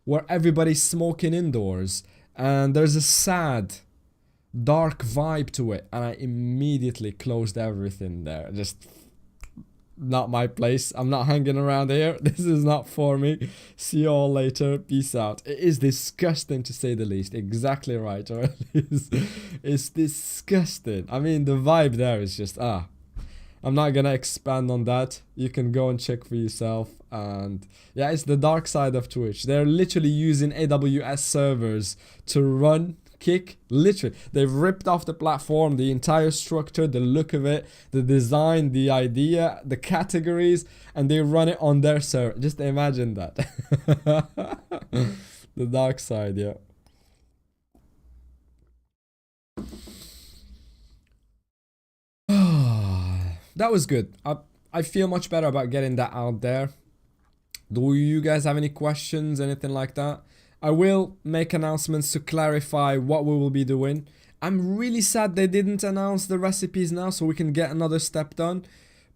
where everybody's smoking indoors and there's a sad, dark vibe to it, and I immediately closed everything there. Just not my place. I'm not hanging around here. This is not for me. See you all later. Peace out. It is disgusting to say the least. Exactly right. Or at least it's disgusting. I mean, the vibe there is just I'm not gonna expand on that. You can go and check for yourself. And yeah, it's the dark side of Twitch. They're literally using AWS servers to run Kick. Literally, they've ripped off the platform, the entire structure, the look of it, the design, the idea, the categories, and they run it on their server. Just imagine that. The dark side, yeah. That was good. I feel much better about getting that out there. Do you guys have any questions, anything like that? I will make announcements to clarify what we will be doing. I'm really sad they didn't announce the recipes now so we can get another step done.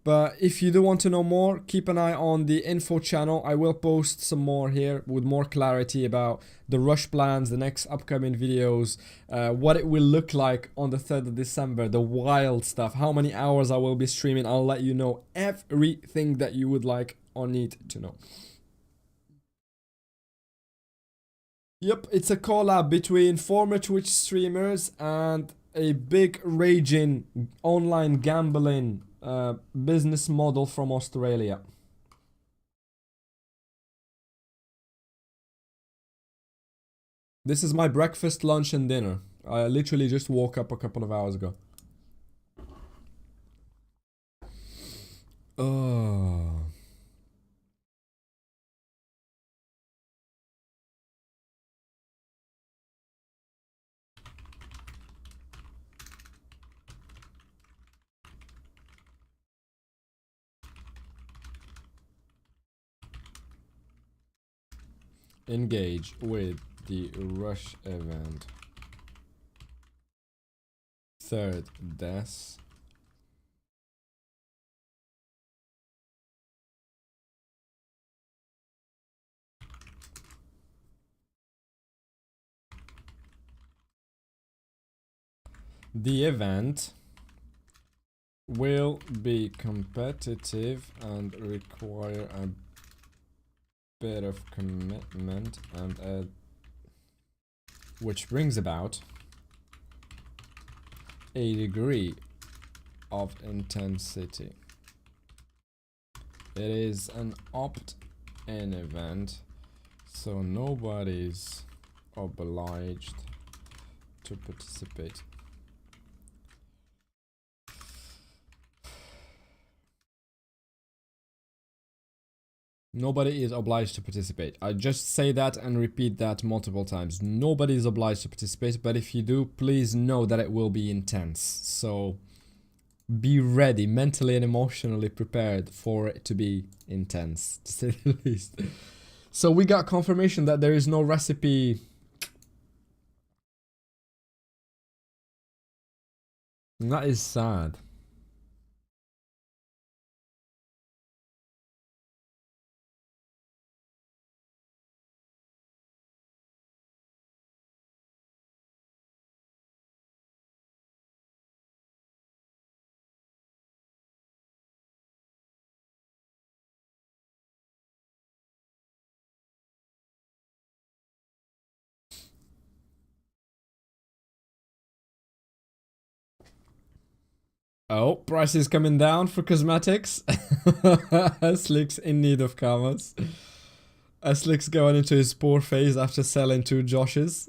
But if you do want to know more, keep an eye on the info channel. I will post some more here with more clarity about the rush plans, the next upcoming videos, what it will look like on the 3rd of December, the wild stuff, how many hours I will be streaming. I'll let you know everything that you would like or need to know. Yep, it's a collab between former Twitch streamers and a big raging online gambling business model from Australia. This is my breakfast, lunch and dinner. I literally just woke up a couple of hours ago. Oh. Engage with the rush event. 3rd death. The event will be competitive and require a bit of commitment and which brings about a degree of intensity. It is an opt-in event, so nobody's obliged to participate. Nobody is obliged to participate. I just say that and repeat that multiple times. Nobody is obliged to participate, but if you do, please know that it will be intense. So be ready, mentally and emotionally prepared for it to be intense, to say the least. So we got confirmation that there is no recipe. That is sad. Oh, price is coming down for cosmetics. Slick's in need of commas. Slick's going into his poor phase after selling 2 Joshes.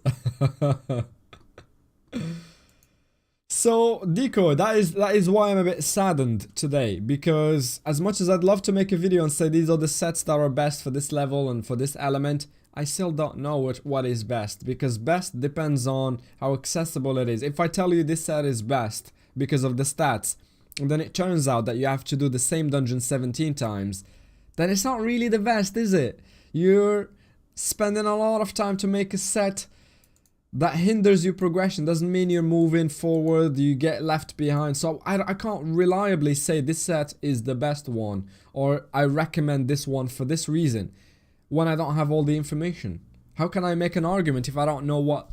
So, Deco, that is why I'm a bit saddened today, because as much as I'd love to make a video and say these are the sets that are best for this level and for this element, I still don't know what is best, because best depends on how accessible it is. If I tell you this set is best because of the stats, and then it turns out that you have to do the same dungeon 17 times, then it's not really the best, is it? You're spending a lot of time to make a set that hinders your progression. Doesn't mean you're moving forward, you get left behind. So I can't reliably say this set is the best one, or I recommend this one for this reason, when I don't have all the information. How can I make an argument if I don't know what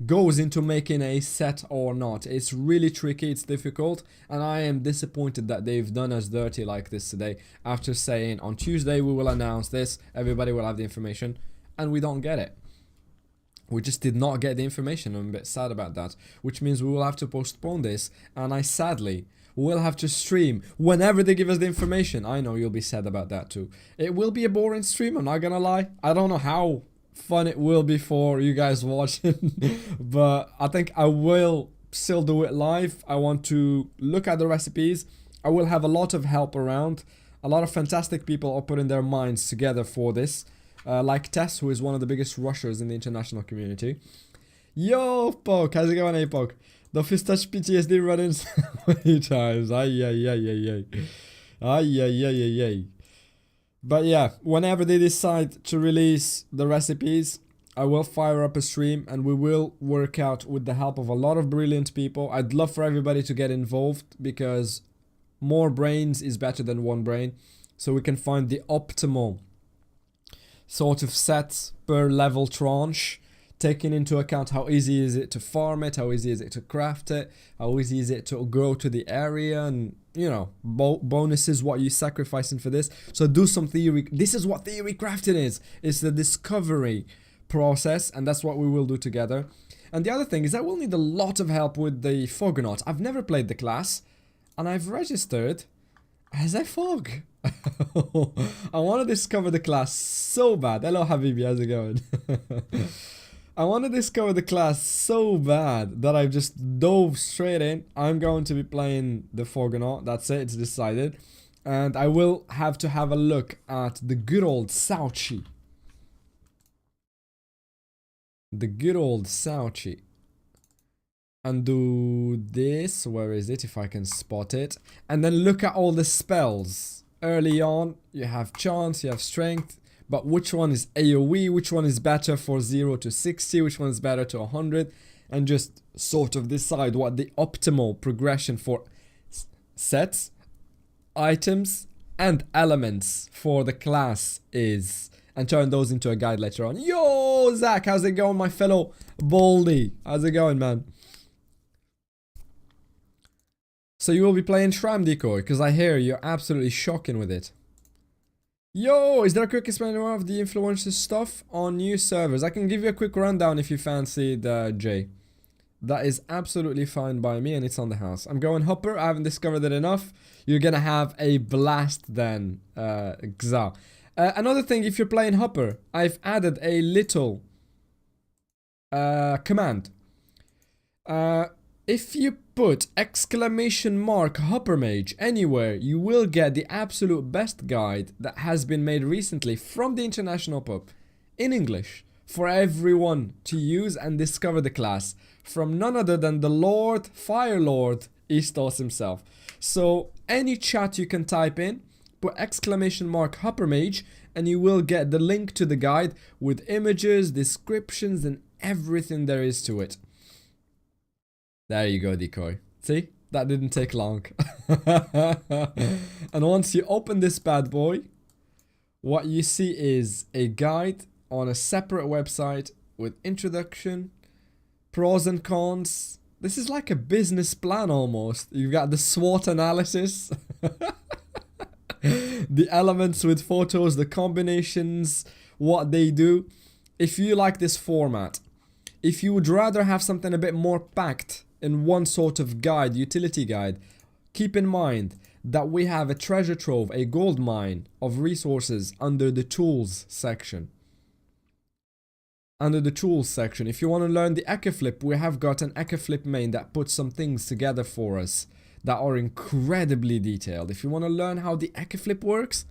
goes into making a set or not? It's really tricky, it's difficult, and I am disappointed that they've done us dirty like this today, after saying on Tuesday we will announce this, everybody will have the information, and we don't get it. We just did not get the information. I'm a bit sad about that, which means we will have to postpone this, and I sadly will have to stream whenever they give us the information. I know you'll be sad about that too. It will be a boring stream, I'm not gonna lie. I don't know how fun it will be for you guys watching, but I think I will still do it live. I want to look at the recipes. I will have a lot of help around. A lot of fantastic people are putting their minds together for this. Like Tess, who is one of the biggest rushers in the international community. Yo, Poke, how's it going, hey, Poke? The first touch PTSD running so many times. Ay. But yeah, whenever they decide to release the recipes, I will fire up a stream and we will work out with the help of a lot of brilliant people. I'd love for everybody to get involved, because more brains is better than one brain. So we can find the optimal sort of sets per level tranche, taking into account how easy is it to farm it, how easy is it to craft it, how easy is it to go to the area, and you know, bonuses, what you're sacrificing for this. So do some theory. This is what theory crafting is. It's the discovery process, and that's what we will do together. And the other thing is I will need a lot of help with the Fogonaut. I've never played the class, and I've registered as a Fog. I want to discover the class so bad. Hello Habibi, how's it going? I want to discover the class so bad that I've just dove straight in. I'm going to be playing the Fogonaut. That's it, it's decided. And I will have to have a look at the good old Sauchi. The good old Sauchi. And do this. Where is it? If I can spot it. And then look at all the spells. Early on, you have chance, you have strength, but which one is AoE, which one is better for 0 to 60, which one is better to 100, and just sort of decide what the optimal progression for sets, items, and elements for the class is, and turn those into a guide later on. Yo, Zach, how's it going, my fellow Baldy? How's it going, man? So you will be playing Shram Decoy, because I hear you're absolutely shocking with it. Yo, is there a quick explanation of the influencer stuff on new servers? I can give you a quick rundown if you fancied, Jay. That is absolutely fine by me, and it's on the house. I'm going Hopper. I haven't discovered it enough. You're gonna have a blast then, Xa. Another thing, if you're playing Hopper, I've added a little command. If you put !Hopper Mage anywhere, you will get the absolute best guide that has been made recently from the International Pub in English for everyone to use and discover the class from none other than the Lord, Fire Lord, Eastos himself. So any chat you can type in, put !Hopper Mage, and you will get the link to the guide with images, descriptions, and everything there is to it. There you go, Decoy. See? That didn't take long. And once you open this bad boy, what you see is a guide on a separate website with introduction, pros and cons. This is like a business plan almost. You've got the SWOT analysis, the elements with photos, the combinations, what they do. If you like this format, if you would rather have something a bit more packed in one sort of guide, utility guide, keep in mind that we have a treasure trove, a gold mine of resources under the tools section. Under the tools section, if you want to learn the Echo Flip, we have got an Echo Flip main that puts some things together for us that are incredibly detailed. If you want to learn how the Echo Flip works,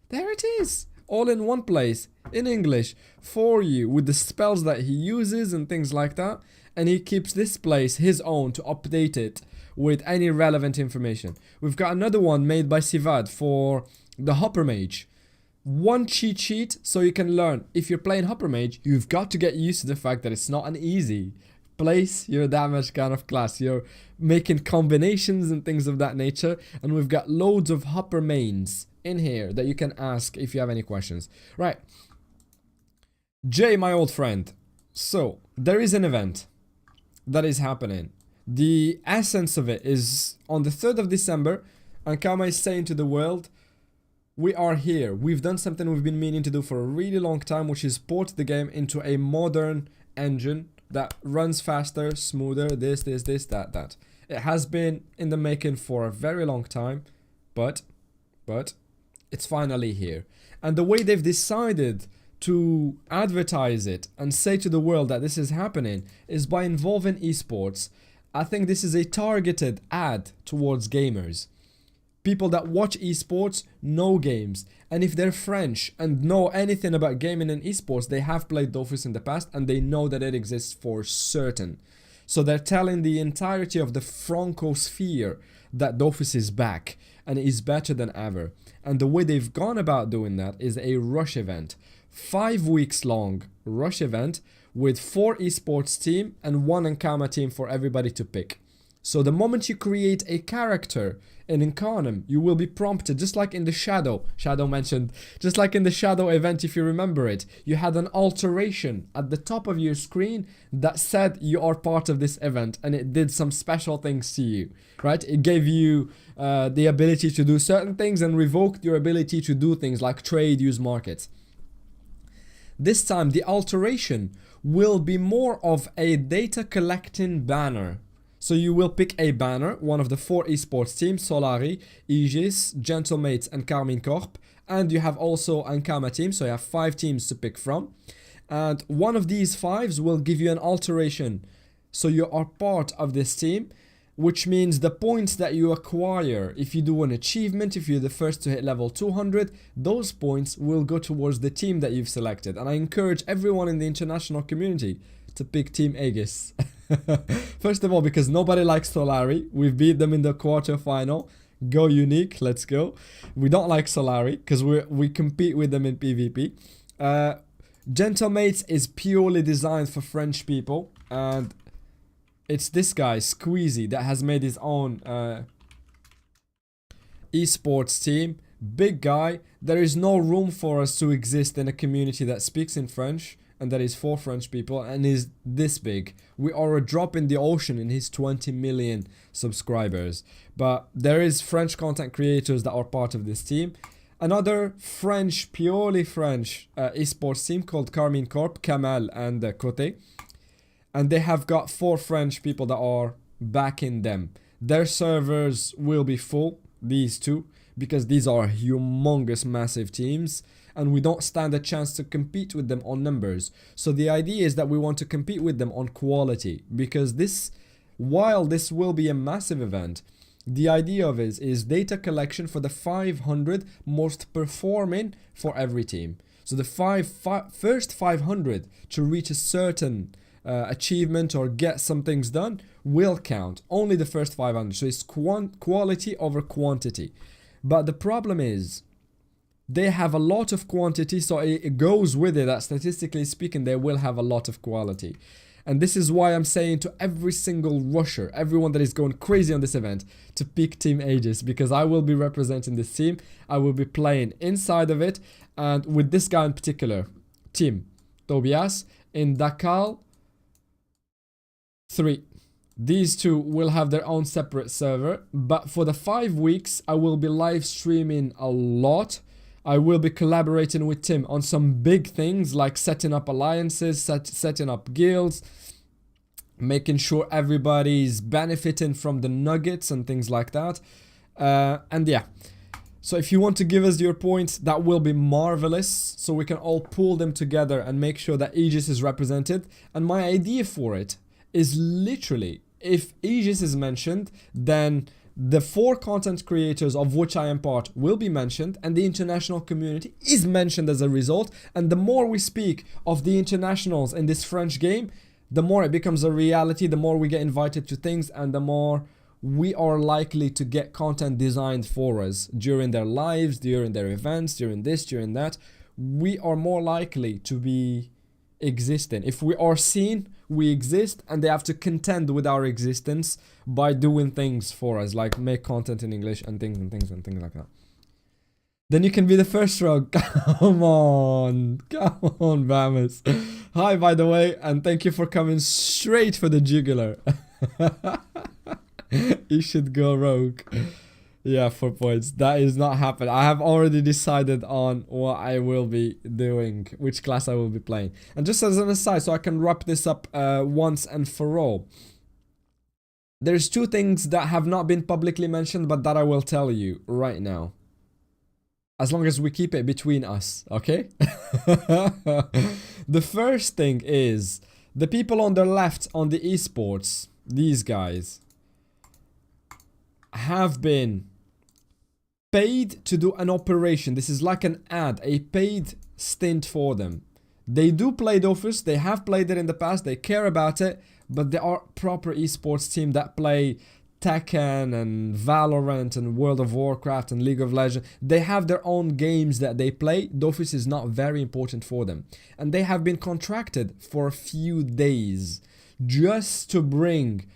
there it is. All in one place, in English, for you, with the spells that he uses and things like that. And he keeps this place his own to update it with any relevant information. We've got another one made by Sivad for the Hopper Mage. One cheat sheet so you can learn. If you're playing Hopper Mage, you've got to get used to the fact that it's not an easy place your damage kind of class. You're making combinations and things of that nature. And we've got loads of Hopper mains in here that you can ask if you have any questions. Right. Jay, my old friend. So, there is an event that is happening. The essence of it is on the 3rd of December, Ankama is saying to the world, we are here. We've done something we've been meaning to do for a really long time, which is port the game into a modern engine that runs faster, smoother, this, that. It has been in the making for a very long time, but it's finally here. And the way they've decided to advertise it and say to the world that this is happening is by involving esports. I think this is a targeted ad towards gamers. People that watch esports know games, and if they're French and know anything about gaming and esports, they have played Dofus in the past and they know that it exists for certain. So they're telling the entirety of the Francosphere that Dofus is back and is better than ever. And the way they've gone about doing that is a rush event. 5 weeks long rush event with 4 esports team and 1 Ankama team for everybody to pick. So the moment you create a character in Incarnum, you will be prompted, just like in the Shadow mentioned, just like in the Shadow event, if you remember it, you had an alteration at the top of your screen that said you are part of this event, and it did some special things to you, right? It gave you the ability to do certain things and revoked your ability to do things like trade, use markets. This time, the alteration will be more of a data collecting banner. So you will pick a banner, one of the 4 esports teams, Solari, Aegis, Gentlemates, and Carmine Corp. And you have also Ankama team, so you have 5 teams to pick from. And one of these 5s will give you an alteration. So you are part of this team, which means the points that you acquire, if you do an achievement, if you're the first to hit level 200, those points will go towards the team that you've selected. And I encourage everyone in the international community to pick Team Aegis. First of all, because nobody likes Solari. We've beat them in the quarterfinal. Go Unique, let's go. We don't like Solari because we compete with them in PvP. Gentlemates is purely designed for French people, and it's this guy, Squeezy, that has made his own esports team. Big guy. There is no room for us to exist in a community that speaks in French and that is 4 French people, and is this big. We are a drop in the ocean in his 20 million subscribers. But there is French content creators that are part of this team. Another French, purely French esports team called Carmine Corp, Kamal and Cote. And they have got 4 French people that are backing them. Their servers will be full, these two, because these are humongous, massive teams, and we don't stand a chance to compete with them on numbers. So the idea is that we want to compete with them on quality, because this, while this will be a massive event, the idea of it is data collection for the 500 most performing for every team. So the first 500 to reach a certain achievement or get some things done will count. Only the first 500. So it's quality over quantity. But the problem is they have a lot of quantity, so it goes with it that statistically speaking they will have a lot of quality. And this is why I'm saying to every single rusher, everyone that is going crazy on this event, to pick Team Aegis, because I will be representing this team. I will be playing inside of it, and with this guy in particular, Team Tobias in Dakar 3. These two will have their own separate server, but for the 5 weeks I will be live streaming a lot. I will be collaborating with Tim on some big things like setting up alliances, setting up guilds, making sure everybody's benefiting from the nuggets and things like that. And yeah, so if you want to give us your points, that will be marvelous, so we can all pull them together and make sure that Aegis is represented. And my idea for it is literally, if Aegis is mentioned, then the 4 content creators of which I am part will be mentioned, and the international community is mentioned as a result. And the more we speak of the internationals in this French game, the more it becomes a reality, the more we get invited to things, and the more we are likely to get content designed for us during their lives, during their events, during this, during that. We are more likely to be existing. If we are seen, we exist, and they have to contend with our existence by doing things for us, like make content in English and things like that. Then you can be the first row. Come on, Bamus. Hi, by the way, and thank you for coming straight for the jugular. You should go rogue. Yeah, 4 points. That is not happening. I have already decided on what I will be doing, which class I will be playing. And just as an aside, so I can wrap this up once and for all. There's 2 things that have not been publicly mentioned, but that I will tell you right now. As long as we keep it between us, okay? The first thing is, the people on the left on the esports, these guys, have been paid to do an operation. This is like an ad, a paid stint for them. They do play Dofus, they have played it in the past, they care about it, but they are proper esports team that play Tekken and Valorant and World of Warcraft and League of Legends. They have their own games that they play. Dofus is not very important for them. And they have been contracted for a few days just to bring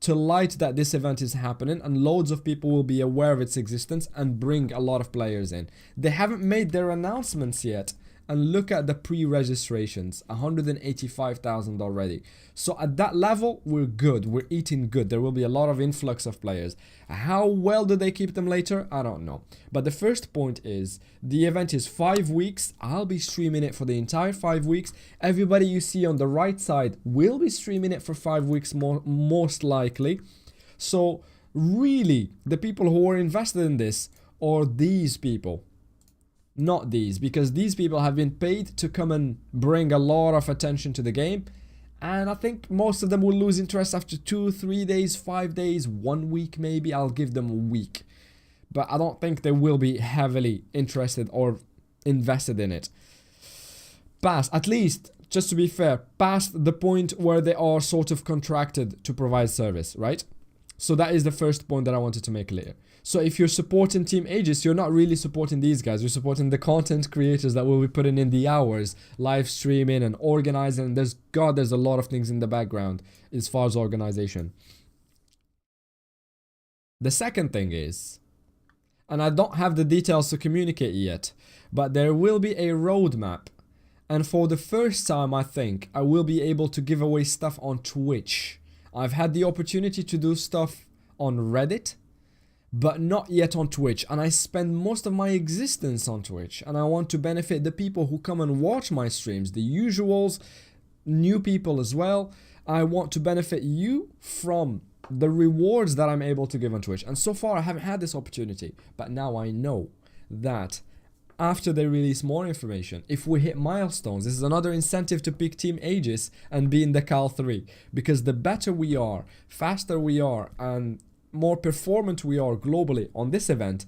to light that this event is happening, and loads of people will be aware of its existence and bring a lot of players in. They haven't made their announcements yet, and look at the pre-registrations, 185,000 already. So at that level, we're good, we're eating good. There will be a lot of influx of players. How well do they keep them later? I don't know. But the first point is, the event is 5 weeks. I'll be streaming it for the entire 5 weeks. Everybody you see on the right side will be streaming it for 5 weeks most likely. So really, the people who are invested in this are these people. Not these, because these people have been paid to come and bring a lot of attention to the game, and I think most of them will lose interest after 2, 3 days, 5 days, 1 week maybe. I'll give them a week, but I don't think they will be heavily interested or invested in it. Past, at least, just to be fair, past the point where they are sort of contracted to provide service, right? So that is the first point that I wanted to make clear. So if you're supporting Team Aegis, you're not really supporting these guys. You're supporting the content creators that will be putting in the hours, live streaming and organizing. There's a lot of things in the background as far as organization. The second thing is, and I don't have the details to communicate yet, but there will be a roadmap And for the first time, I think, I will be able to give away stuff on Twitch. I've had the opportunity to do stuff on Reddit, but not yet on Twitch. And I spend most of my existence on Twitch. And I want to benefit the people who come and watch my streams, the usuals, new people as well. I want to benefit you from the rewards that I'm able to give on Twitch. And so far, I haven't had this opportunity. But now I know that after they release more information, if we hit milestones, this is another incentive to pick Team Aegis and be in the Cal 3. Because the better we are, faster we are, and more performant we are globally on this event,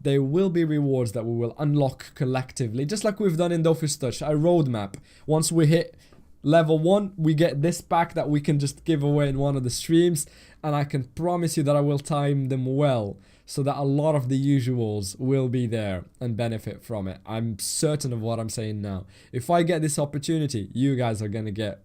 there will be rewards that we will unlock collectively. Just like we've done in Dofus Touch, a roadmap. Once we hit level 1, we get this pack that we can just give away in one of the streams. And I can promise you that I will time them well, so that a lot of the usuals will be there and benefit from it. I'm certain of what I'm saying now. If I get this opportunity, you guys are gonna get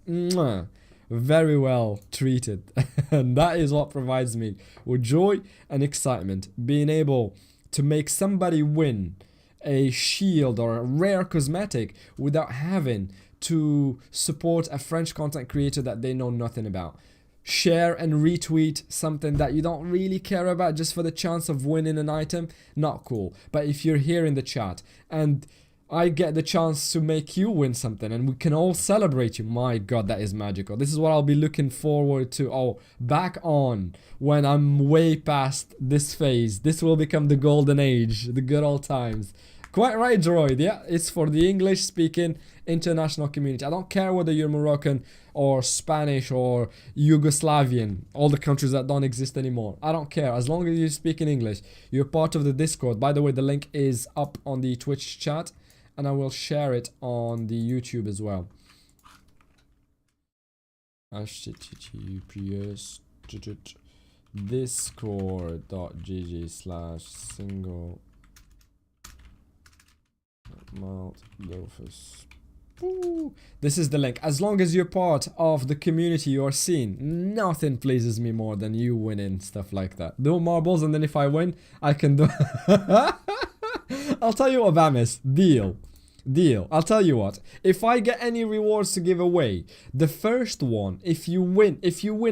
very well treated. And that is what provides me with joy and excitement. Being able to make somebody win a shield or a rare cosmetic without having to support a French content creator that they know nothing about. Share and retweet something that you don't really care about just for the chance of winning an item, not cool. But if you're here in the chat and I get the chance to make you win something and we can all celebrate you, my god, that is magical. This is what I'll be looking forward to. Back on when I'm way past this phase. This will become the golden age, the good old times. Quite right, Droid. Yeah, it's for the English-speaking international community. I don't care whether you're Moroccan or Spanish or Yugoslavian, all the countries that don't exist anymore. I don't care. As long as you speak in English, you're part of the Discord. By the way, the link is up on the Twitch chat, and I will share it on the YouTube as well. https discord.gg/single-malt Dofus. This is the link. As long as you're part of the community you're seeing, nothing pleases me more than you winning stuff like that. Do marbles, and then if I win, I can do... I'll tell you what, Bamis. Deal. I'll tell you what. If I get any rewards to give away, the first one, if you win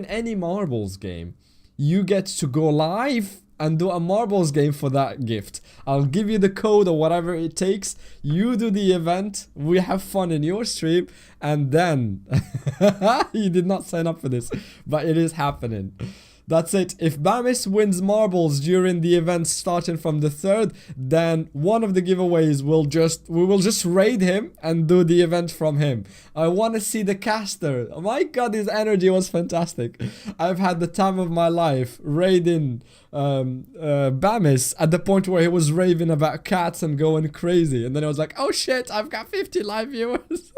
any marbles game, you get to go live and do a marbles game for that gift. I'll give you the code or whatever it takes. You do the event. We have fun in your stream. And then... You did not sign up for this, but it is happening. That's it. If Bamis wins marbles during the event starting from the 3rd, then one of the giveaways we will just raid him and do the event from him. I want to see the caster. Oh my god, his energy was fantastic. I've had the time of my life raiding Bamis at the point where he was raving about cats and going crazy. And then I was like, oh shit, I've got 50 live viewers.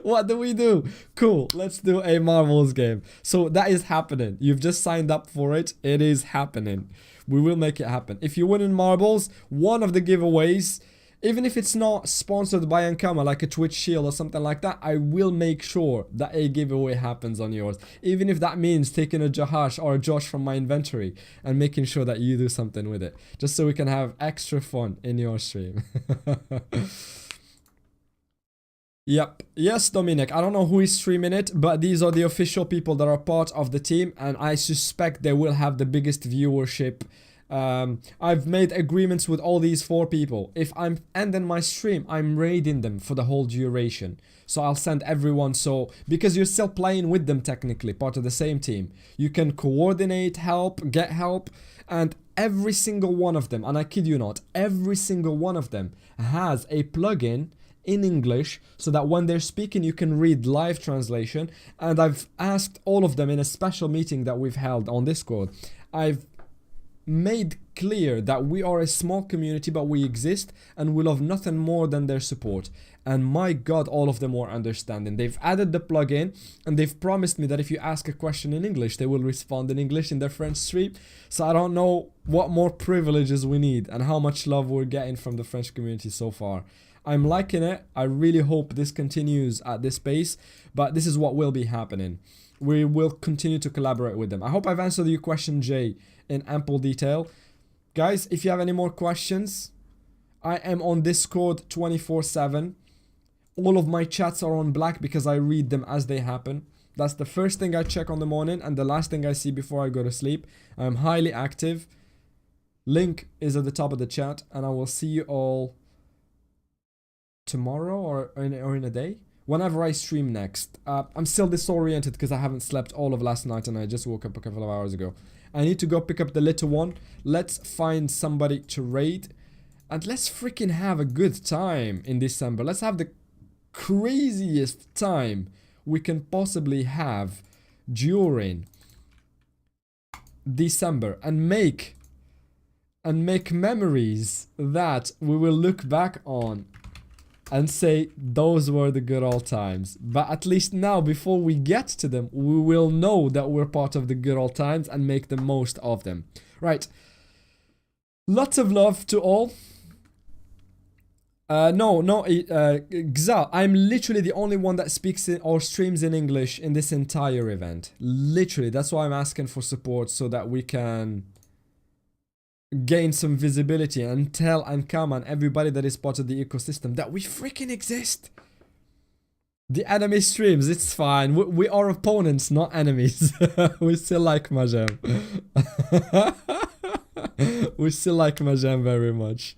What do we do? Cool, let's do a marbles game. So that is happening. You've just signed up for it. It is happening. We will make it happen. If you win in marbles, one of the giveaways, even if it's not sponsored by Ankama, like a Twitch shield or something like that, I will make sure that a giveaway happens on yours. Even if that means taking a Jahash or a Josh from my inventory and making sure that you do something with it. Just so we can have extra fun in your stream. Yep. Yes, Dominic. I don't know who is streaming it, but these are the official people that are part of the team, and I suspect they will have the biggest viewership. I've made agreements with all these 4 people. If I'm ending my stream, I'm raiding them for the whole duration. So I'll send everyone, because you're still playing with them technically, part of the same team. You can coordinate, help, get help, and every single one of them, and I kid you not, every single one of them has a plugin in English, so that when they're speaking you can read live translation. And I've asked all of them in a special meeting that we've held on Discord. I've made clear that we are a small community, but we exist and we love nothing more than their support. And my god, all of them were understanding. They've added the plugin and they've promised me that if you ask a question in English, they will respond in English in their French stream. So I don't know what more privileges we need and how much love we're getting from the French community so far. I'm liking it. I really hope this continues at this pace, but this is what will be happening. We will continue to collaborate with them. I hope I've answered your question, Jay, in ample detail. Guys, if you have any more questions, I am on Discord 24/7. All of my chats are on black because I read them as they happen. That's the first thing I check on the morning and the last thing I see before I go to sleep. I'm highly active. Link is at the top of the chat, and I will see you all tomorrow or in a day. Whenever I stream next. I'm still disoriented because I haven't slept all of last night and I just woke up a couple of hours ago. I need to go pick up the little one. Let's find somebody to raid. And let's freaking have a good time in December. Let's have the craziest time we can possibly have during December and make memories that we will look back on and say those were the good old times. But at least now, before we get to them, we will know that we're part of the good old times and make the most of them. Right. Lots of love to all. Xa, I'm literally the only one that speaks or streams in English in this entire event. Literally, that's why I'm asking for support, so that we can gain some visibility and tell and come on everybody that is part of the ecosystem that we freaking exist. The enemy streams, it's fine. We are opponents, not enemies. We still like Majem. We still like Majem very much.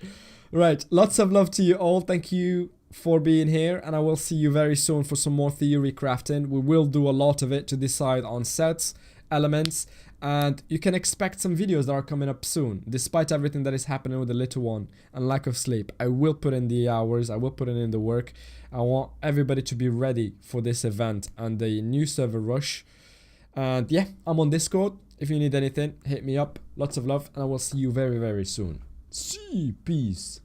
Right, lots of love to you all. Thank you for being here, and I will see you very soon for some more theory crafting. We will do a lot of it to decide on sets, elements, and you can expect some videos that are coming up soon. Despite everything that is happening with the little one and lack of sleep, I will put in the hours, I will put in the work. I want everybody to be ready for this event and the new server rush. And yeah, I'm on Discord. If you need anything, hit me up. Lots of love, and I will see you very, very soon. See, peace.